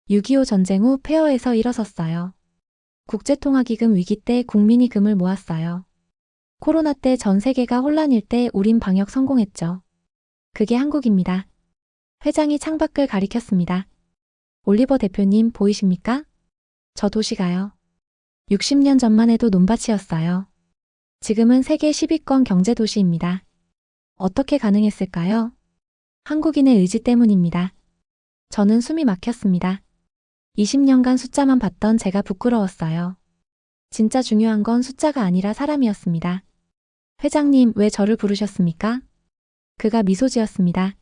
6.25 전쟁 후 폐허에서 일어섰어요. 국제통화기금 위기 때 국민이 금을 모았어요. 코로나 때 전 세계가 혼란일 때 우린 방역 성공했죠. 그게 한국입니다. 회장이 창밖을 가리켰습니다. 올리버 대표님 보이십니까? 저 도시 가요. 60년 전만 해도 논밭이었어요. 지금은 세계 10위권 경제도시입니다. 어떻게 가능했을까요? 한국인의 의지 때문입니다. 저는 숨이 막혔습니다. 20년간 숫자만 봤던 제가 부끄러웠어요. 진짜 중요한 건 숫자가 아니라 사람이었습니다. 회장님, 왜 저를 부르셨습니까? 그가 미소 지었습니다.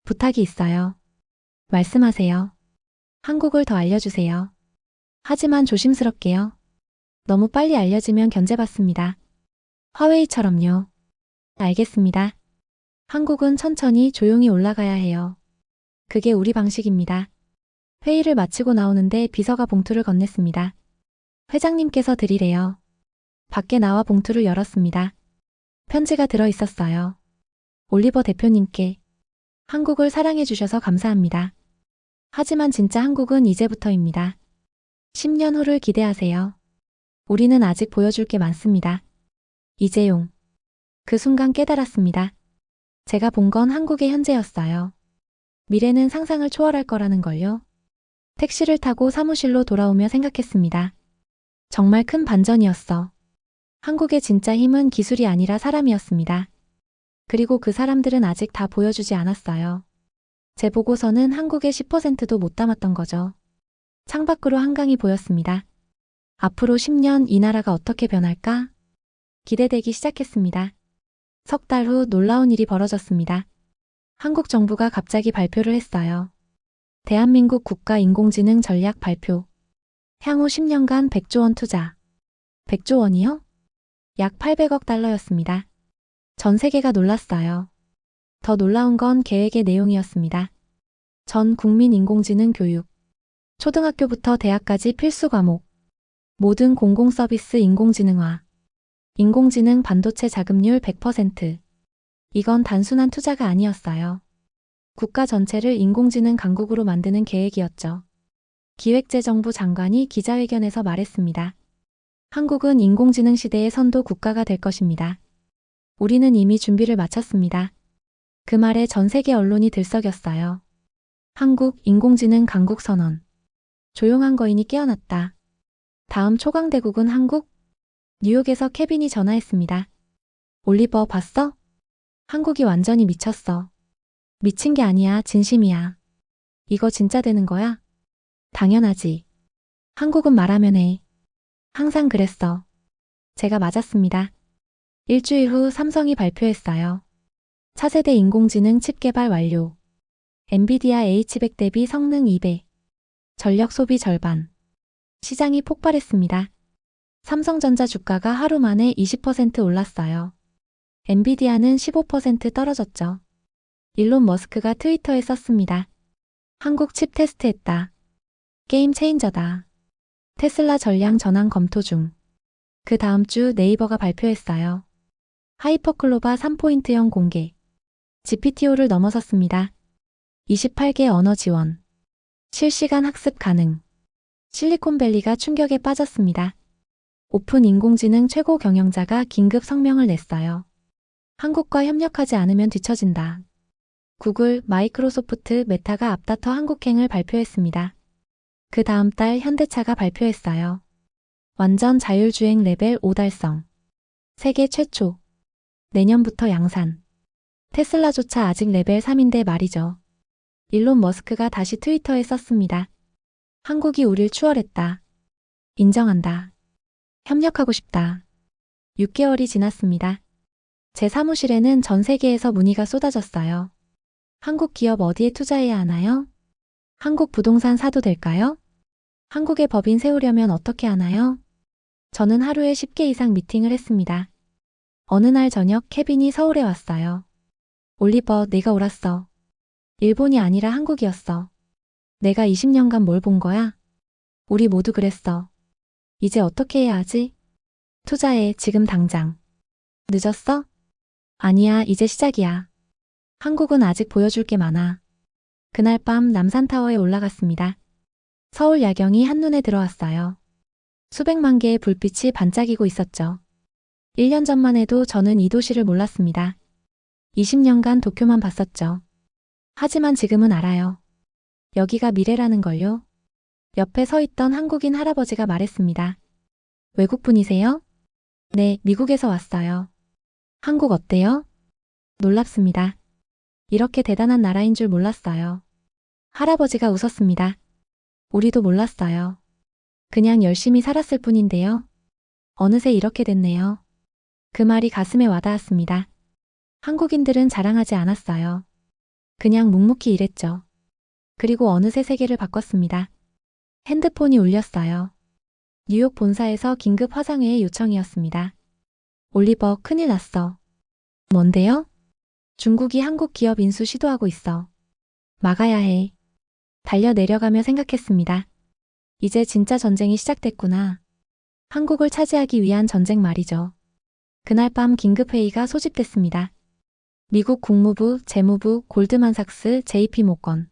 부탁이 있어요. 말씀하세요. 한국을 더 알려주세요. 하지만 조심스럽게요. 너무 빨리 알려지면 견제받습니다. 화웨이처럼요. 알겠습니다. 한국은 천천히 조용히 올라가야 해요. 그게 우리 방식입니다. 회의를 마치고 나오는데 비서가 봉투를 건넸습니다. 회장님께서 드리래요. 밖에 나와 봉투를 열었습니다. 편지가 들어 있었어요. 올리버 대표님께. 한국을 사랑해 주셔서 감사합니다. 하지만 진짜 한국은 이제부터입니다. 10년 후를 기대하세요. 우리는 아직 보여줄 게 많습니다. 이재용. 그 순간 깨달았습니다. 제가 본 건 한국의 현재였어요. 미래는 상상을 초월할 거라는 걸요. 택시를 타고 사무실로 돌아오며 생각했습니다. 정말 큰 반전이었어. 한국의 진짜 힘은 기술이 아니라 사람이었습니다. 그리고 그 사람들은 아직 다 보여주지 않았어요. 제 보고서는 한국의 10%도 못 담았던 거죠. 창밖으로 한강이 보였습니다. 앞으로 10년 이 나라가 어떻게 변할까? 기대되기 시작했습니다. 석 달 후 놀라운 일이 벌어졌습니다. 한국 정부가 갑자기 발표를 했어요. 대한민국 국가인공지능 전략 발표. 향후 10년간 100조 원 투자. 100조 원이요? 약 800억 달러였습니다. 전 세계가 놀랐어요. 더 놀라운 건 계획의 내용이었습니다. 전 국민 인공지능 교육. 초등학교부터 대학까지 필수 과목. 모든 공공 서비스 인공지능화. 인공지능 반도체 자금률 100%. 이건 단순한 투자가 아니었어요. 국가 전체를 인공지능 강국으로 만드는 계획이었죠. 기획재정부 장관이 기자회견에서 말했습니다. 한국은 인공지능 시대의 선도 국가가 될 것입니다. 우리는 이미 준비를 마쳤습니다. 그 말에 전 세계 언론이 들썩였어요. 한국 인공지능 강국 선언. 조용한 거인이 깨어났다. 다음 초강대국은 한국? 뉴욕에서 케빈이 전화했습니다. 올리버 봤어? 한국이 완전히 미쳤어. 미친 게 아니야, 진심이야. 이거 진짜 되는 거야? 당연하지. 한국은 말하면 해. 항상 그랬어. 제가 맞았습니다. 일주일 후 삼성이 발표했어요. 차세대 인공지능 칩 개발 완료. 엔비디아 H100 대비 성능 2배. 전력 소비 절반. 시장이 폭발했습니다. 삼성전자 주가가 하루 만에 20% 올랐어요. 엔비디아는 15% 떨어졌죠. 일론 머스크가 트위터에 썼습니다. 한국 칩 테스트했다. 게임 체인저다. 테슬라 전량 전환 검토 중. 그 다음 주 네이버가 발표했어요. 하이퍼클로바 3.0 공개. GPTO를 넘어섰습니다. 28개 언어 지원. 실시간 학습 가능. 실리콘밸리가 충격에 빠졌습니다. 오픈 인공지능 최고 경영자가 긴급 성명을 냈어요. 한국과 협력하지 않으면 뒤처진다. 구글, 마이크로소프트, 메타가 앞다퉈 한국행을 발표했습니다. 그 다음 달 현대차가 발표했어요. 완전 자율주행 레벨 5 달성. 세계 최초. 내년부터 양산. 테슬라조차 아직 레벨 3인데 말이죠. 일론 머스크가 다시 트위터에 썼습니다. 한국이 우릴 추월했다. 인정한다. 협력하고 싶다. 6개월이 지났습니다. 제 사무실에는 전 세계에서 문의가 쏟아졌어요. 한국 기업 어디에 투자해야 하나요? 한국 부동산 사도 될까요? 한국의 법인 세우려면 어떻게 하나요? 저는 하루에 10개 이상 미팅을 했습니다. 어느 날 저녁 케빈이 서울에 왔어요. 올리버, 내가 옳았어. 일본이 아니라 한국이었어. 내가 20년간 뭘 본 거야? 우리 모두 그랬어. 이제 어떻게 해야 하지? 투자해, 지금 당장. 늦었어? 아니야, 이제 시작이야. 한국은 아직 보여줄 게 많아. 그날 밤 남산타워에 올라갔습니다. 서울 야경이 한눈에 들어왔어요. 수백만 개의 불빛이 반짝이고 있었죠. 1년 전만 해도 저는 이 도시를 몰랐습니다. 20년간 도쿄만 봤었죠. 하지만 지금은 알아요. 여기가 미래라는 걸요. 옆에 서 있던 한국인 할아버지가 말했습니다. 외국분이세요? 네, 미국에서 왔어요. 한국 어때요? 놀랍습니다. 이렇게 대단한 나라인 줄 몰랐어요. 할아버지가 웃었습니다. 우리도 몰랐어요. 그냥 열심히 살았을 뿐인데요. 어느새 이렇게 됐네요. 그 말이 가슴에 와닿았습니다. 한국인들은 자랑하지 않았어요. 그냥 묵묵히 일했죠. 그리고 어느새 세계를 바꿨습니다. 핸드폰이 울렸어요. 뉴욕 본사에서 긴급 화상회의 요청이었습니다. 올리버, 큰일 났어. 뭔데요? 중국이 한국 기업 인수 시도하고 있어. 막아야 해. 달려 내려가며 생각했습니다. 이제 진짜 전쟁이 시작됐구나. 한국을 차지하기 위한 전쟁 말이죠. 그날 밤 긴급회의가 소집됐습니다. 미국 국무부, 재무부, 골드만삭스, JP모건.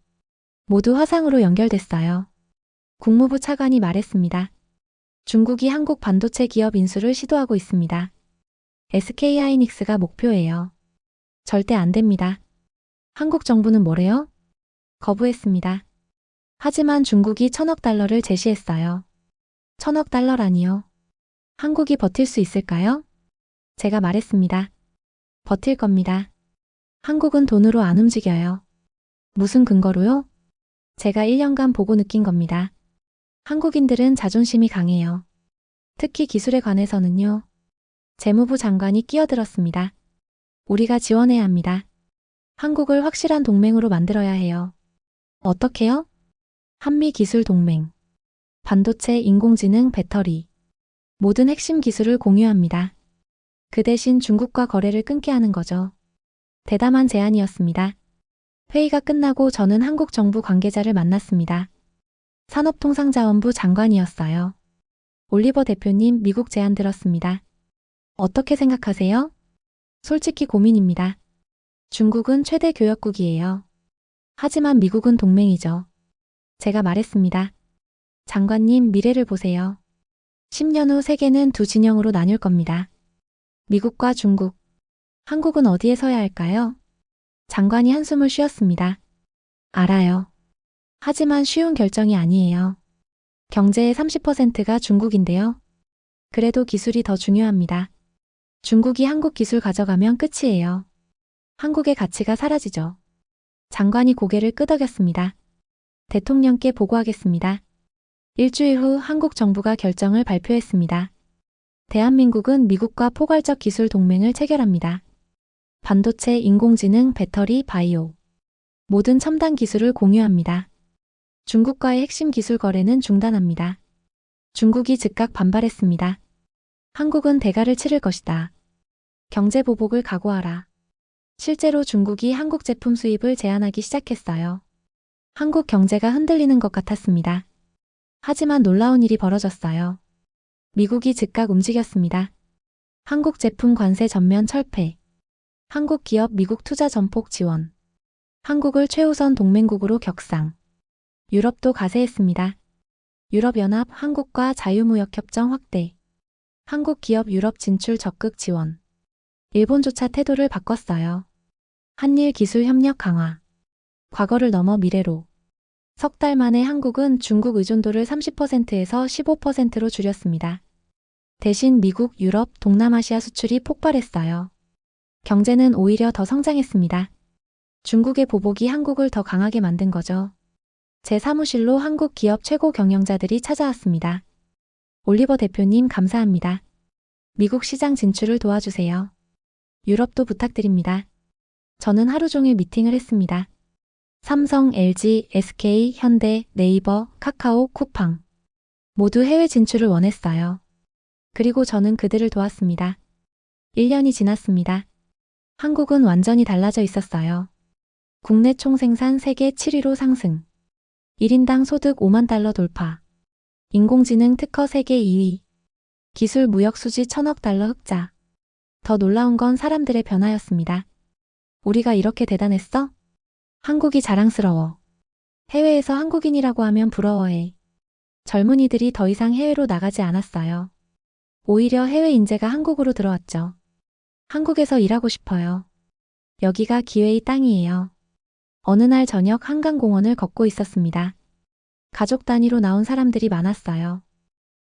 모두 화상으로 연결됐어요. 국무부 차관이 말했습니다. 중국이 한국 반도체 기업 인수를 시도하고 있습니다. SK하이닉스가 목표예요. 절대 안 됩니다. 한국 정부는 뭐래요? 거부했습니다. 하지만 중국이 1,000억 달러를 제시했어요. 1,000억 달러라니요. 한국이 버틸 수 있을까요? 제가 말했습니다. 버틸 겁니다. 한국은 돈으로 안 움직여요. 무슨 근거로요? 제가 1년간 보고 느낀 겁니다. 한국인들은 자존심이 강해요. 특히 기술에 관해서는요. 재무부 장관이 끼어들었습니다. 우리가 지원해야 합니다. 한국을 확실한 동맹으로 만들어야 해요. 어떻게요? 한미 기술 동맹. 반도체, 인공지능, 배터리. 모든 핵심 기술을 공유합니다. 그 대신 중국과 거래를 끊게 하는 거죠. 대담한 제안이었습니다. 회의가 끝나고 저는 한국 정부 관계자를 만났습니다. 산업통상자원부 장관이었어요. 올리버 대표님, 미국 제안 들었습니다. 어떻게 생각하세요? 솔직히 고민입니다. 중국은 최대 교역국이에요. 하지만 미국은 동맹이죠. 제가 말했습니다. 장관님, 미래를 보세요. 10년 후 세계는 두 진영으로 나뉠 겁니다. 미국과 중국. 한국은 어디에 서야 할까요? 장관이 한숨을 쉬었습니다. 알아요. 하지만 쉬운 결정이 아니에요. 경제의 30%가 중국인데요. 그래도 기술이 더 중요합니다. 중국이 한국 기술 가져가면 끝이에요. 한국의 가치가 사라지죠. 장관이 고개를 끄덕였습니다. 대통령께 보고하겠습니다. 일주일 후 한국 정부가 결정을 발표했습니다. 대한민국은 미국과 포괄적 기술 동맹을 체결합니다. 반도체, 인공지능, 배터리, 바이오. 모든 첨단 기술을 공유합니다. 중국과의 핵심 기술 거래는 중단합니다. 중국이 즉각 반발했습니다. 한국은 대가를 치를 것이다. 경제 보복을 각오하라. 실제로 중국이 한국 제품 수입을 제한하기 시작했어요. 한국 경제가 흔들리는 것 같았습니다. 하지만 놀라운 일이 벌어졌어요. 미국이 즉각 움직였습니다. 한국 제품 관세 전면 철폐. 한국 기업 미국 투자 전폭 지원. 한국을 최우선 동맹국으로 격상. 유럽도 가세했습니다. 유럽연합 한국과 자유무역협정 확대. 한국 기업 유럽 진출 적극 지원. 일본조차 태도를 바꿨어요. 한일 기술 협력 강화. 과거를 넘어 미래로. 석 달 만에 한국은 중국 의존도를 30%에서 15%로 줄였습니다. 대신 미국, 유럽, 동남아시아 수출이 폭발했어요. 경제는 오히려 더 성장했습니다. 중국의 보복이 한국을 더 강하게 만든 거죠. 제 사무실로 한국 기업 최고 경영자들이 찾아왔습니다. 올리버 대표님 감사합니다. 미국 시장 진출을 도와주세요. 유럽도 부탁드립니다. 저는 하루 종일 미팅을 했습니다. 삼성, LG, SK, 현대, 네이버, 카카오, 쿠팡. 모두 해외 진출을 원했어요. 그리고 저는 그들을 도왔습니다. 1년이 지났습니다. 한국은 완전히 달라져 있었어요. 국내 총생산 세계 7위로 상승. 1인당 소득 5만 달러 돌파. 인공지능 특허 세계 2위. 기술 무역 수지 1,000억 달러 흑자. 더 놀라운 건 사람들의 변화였습니다. 우리가 이렇게 대단했어? 한국이 자랑스러워. 해외에서 한국인이라고 하면 부러워해. 젊은이들이 더 이상 해외로 나가지 않았어요. 오히려 해외 인재가 한국으로 들어왔죠. 한국에서 일하고 싶어요. 여기가 기회의 땅이에요. 어느 날 저녁 한강공원을 걷고 있었습니다. 가족 단위로 나온 사람들이 많았어요.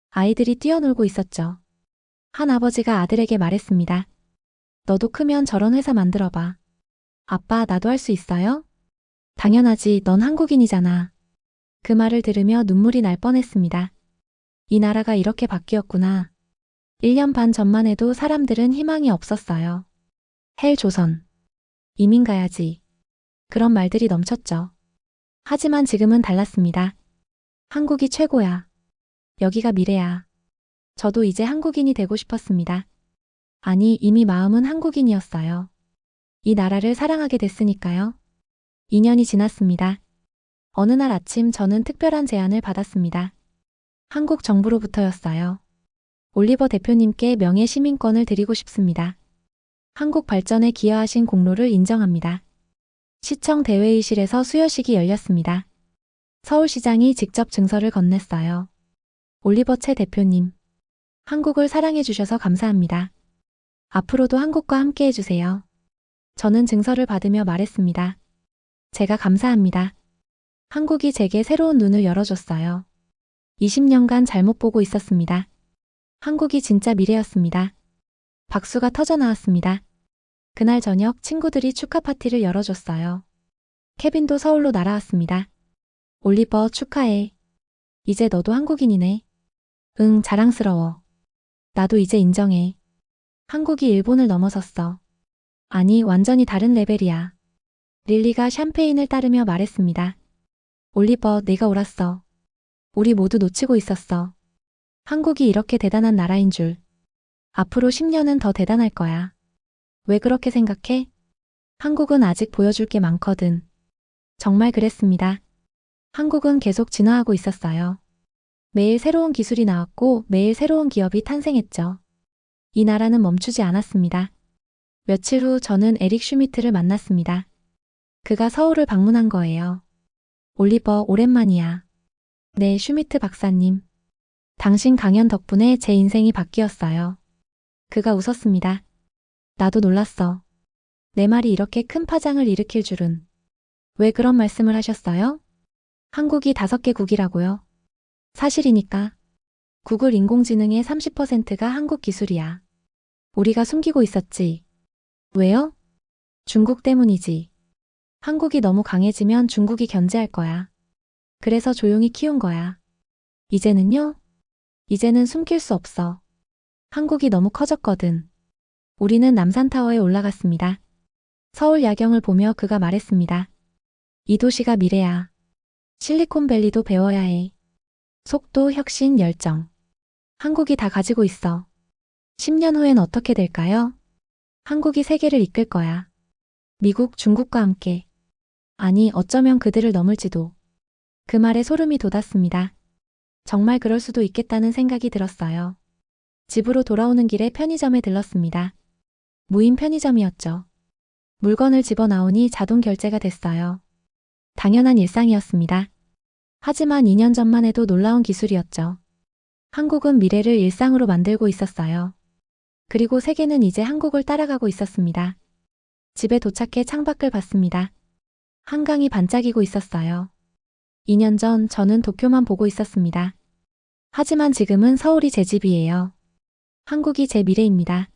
아이들이 뛰어놀고 있었죠. 한 아버지가 아들에게 말했습니다. 너도 크면 저런 회사 만들어봐. 아빠, 나도 할 수 있어요? 당연하지, 넌 한국인이잖아. 그 말을 들으며 눈물이 날 뻔했습니다. 이 나라가 이렇게 바뀌었구나. 1년 반 전만 해도 사람들은 희망이 없었어요. 헬 조선. 이민 가야지. 그런 말들이 넘쳤죠. 하지만 지금은 달랐습니다. 한국이 최고야. 여기가 미래야. 저도 이제 한국인이 되고 싶었습니다. 아니, 이미 마음은 한국인이었어요. 이 나라를 사랑하게 됐으니까요. 2년이 지났습니다. 어느 날 아침 저는 특별한 제안을 받았습니다. 한국 정부로부터였어요. 올리버 대표님께 명예시민권을 드리고 싶습니다. 한국 발전에 기여하신 공로를 인정합니다. 시청 대회의실에서 수여식이 열렸습니다. 서울시장이 직접 증서를 건넸어요. 올리버 최 대표님, 한국을 사랑해 주셔서 감사합니다. 앞으로도 한국과 함께 해주세요. 저는 증서를 받으며 말했습니다. 제가 감사합니다. 한국이 제게 새로운 눈을 열어줬어요. 20년간 잘못 보고 있었습니다. 한국이 진짜 미래였습니다. 박수가 터져 나왔습니다. 그날 저녁 친구들이 축하 파티를 열어줬어요. 케빈도 서울로 날아왔습니다. 올리버 축하해. 이제 너도 한국인이네. 응, 자랑스러워. 나도 이제 인정해. 한국이 일본을 넘어섰어. 아니, 완전히 다른 레벨이야. 릴리가 샴페인을 따르며 말했습니다. 올리버, 내가 옳았어. 우리 모두 놓치고 있었어. 한국이 이렇게 대단한 나라인 줄. 앞으로 10년은 더 대단할 거야. 왜 그렇게 생각해? 한국은 아직 보여줄 게 많거든. 정말 그랬습니다. 한국은 계속 진화하고 있었어요. 매일 새로운 기술이 나왔고 매일 새로운 기업이 탄생했죠. 이 나라는 멈추지 않았습니다. 며칠 후 저는 에릭 슈미트를 만났습니다. 그가 서울을 방문한 거예요. 올리버, 오랜만이야. 네, 슈미트 박사님. 당신 강연 덕분에 제 인생이 바뀌었어요. 그가 웃었습니다. 나도 놀랐어. 내 말이 이렇게 큰 파장을 일으킬 줄은. 왜 그런 말씀을 하셨어요? 한국이 5개국이라고요. 사실이니까. 구글 인공지능의 30%가 한국 기술이야. 우리가 숨기고 있었지. 왜요? 중국 때문이지. 한국이 너무 강해지면 중국이 견제할 거야. 그래서 조용히 키운 거야. 이제는요? 이제는 숨길 수 없어. 한국이 너무 커졌거든. 우리는 남산타워에 올라갔습니다. 서울 야경을 보며 그가 말했습니다. 이 도시가 미래야. 실리콘밸리도 배워야 해. 속도, 혁신, 열정. 한국이 다 가지고 있어. 10년 후엔 어떻게 될까요? 한국이 세계를 이끌 거야. 미국, 중국과 함께. 아니, 어쩌면 그들을 넘을지도. 그 말에 소름이 돋았습니다. 정말 그럴 수도 있겠다는 생각이 들었어요. 집으로 돌아오는 길에 편의점에 들렀습니다. 무인 편의점이었죠. 물건을 집어나오니 자동 결제가 됐어요. 당연한 일상이었습니다. 하지만 2년 전만 해도 놀라운 기술이었죠. 한국은 미래를 일상으로 만들고 있었어요. 그리고 세계는 이제 한국을 따라가고 있었습니다. 집에 도착해 창밖을 봤습니다. 한강이 반짝이고 있었어요. 2년 전 저는 도쿄만 보고 있었습니다. 하지만 지금은 서울이 제 집이에요. 한국이 제 미래입니다.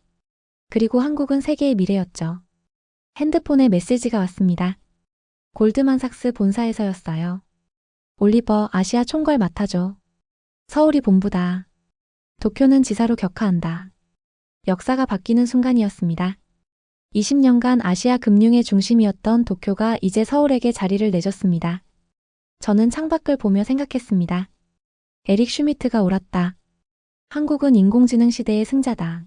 그리고 한국은 세계의 미래였죠. 핸드폰에 메시지가 왔습니다. 골드만삭스 본사에서였어요. 올리버, 아시아 총괄 맡아줘. 서울이 본부다. 도쿄는 지사로 격하한다. 역사가 바뀌는 순간이었습니다. 20년간 아시아 금융의 중심이었던 도쿄가 이제 서울에게 자리를 내줬습니다. 저는 창밖을 보며 생각했습니다. 에릭 슈미트가 옳았다. 한국은 인공지능 시대의 승자다.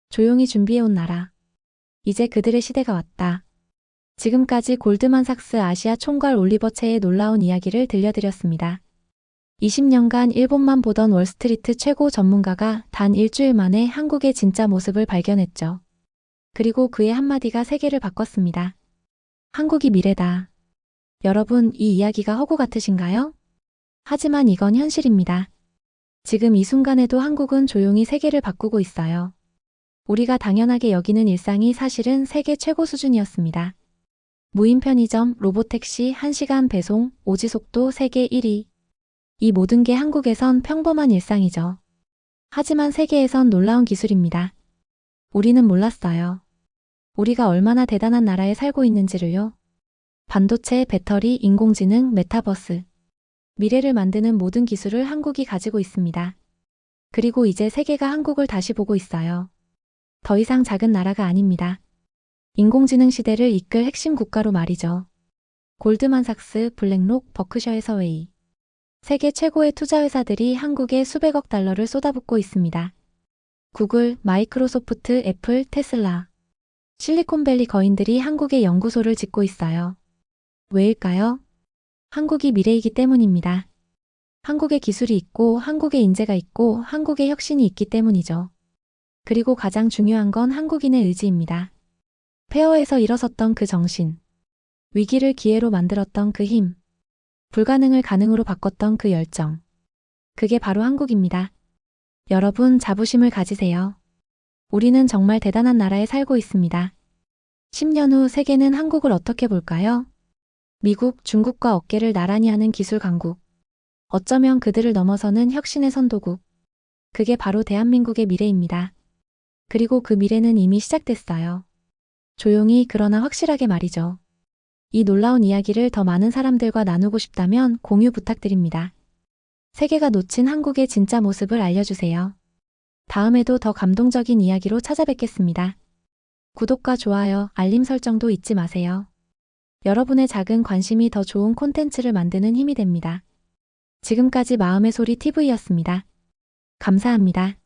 조용히 준비해온 나라. 이제 그들의 시대가 왔다. 지금까지 골드만삭스 아시아 총괄 올리버 체의 놀라운 이야기를 들려드렸습니다. 20년간 일본만 보던 월스트리트 최고 전문가가 단 일주일 만에 한국의 진짜 모습을 발견했죠. 그리고 그의 한마디가 세계를 바꿨습니다. 한국이 미래다. 여러분, 이 이야기가 허구 같으신가요? 하지만 이건 현실입니다. 지금 이 순간에도 한국은 조용히 세계를 바꾸고 있어요. 우리가 당연하게 여기는 일상이 사실은 세계 최고 수준이었습니다. 무인 편의점, 로보택시, 1시간 배송, 오지 속도 세계 1위. 이 모든 게 한국에선 평범한 일상이죠. 하지만 세계에선 놀라운 기술입니다. 우리는 몰랐어요. 우리가 얼마나 대단한 나라에 살고 있는지를요. 반도체, 배터리, 인공지능, 메타버스. 미래를 만드는 모든 기술을 한국이 가지고 있습니다. 그리고 이제 세계가 한국을 다시 보고 있어요. 더 이상 작은 나라가 아닙니다. 인공지능 시대를 이끌 핵심 국가로 말이죠. 골드만삭스, 블랙록, 버크셔 해서웨이. 세계 최고의 투자회사들이 한국에 수백억 달러를 쏟아붓고 있습니다. 구글, 마이크로소프트, 애플, 테슬라. 실리콘밸리 거인들이 한국에 연구소를 짓고 있어요. 왜일까요? 한국이 미래이기 때문입니다. 한국의 기술이 있고, 한국의 인재가 있고, 한국의 혁신이 있기 때문이죠. 그리고 가장 중요한 건 한국인의 의지입니다. 폐허에서 일어섰던 그 정신. 위기를 기회로 만들었던 그 힘. 불가능을 가능으로 바꿨던 그 열정. 그게 바로 한국입니다. 여러분, 자부심을 가지세요. 우리는 정말 대단한 나라에 살고 있습니다. 10년 후 세계는 한국을 어떻게 볼까요? 미국, 중국과 어깨를 나란히 하는 기술 강국. 어쩌면 그들을 넘어서는 혁신의 선도국. 그게 바로 대한민국의 미래입니다. 그리고 그 미래는 이미 시작됐어요. 조용히 그러나 확실하게 말이죠. 이 놀라운 이야기를 더 많은 사람들과 나누고 싶다면 공유 부탁드립니다. 세계가 놓친 한국의 진짜 모습을 알려주세요. 다음에도 더 감동적인 이야기로 찾아뵙겠습니다. 구독과 좋아요, 알림 설정도 잊지 마세요. 여러분의 작은 관심이 더 좋은 콘텐츠를 만드는 힘이 됩니다. 지금까지 마음의 소리 TV였습니다. 감사합니다.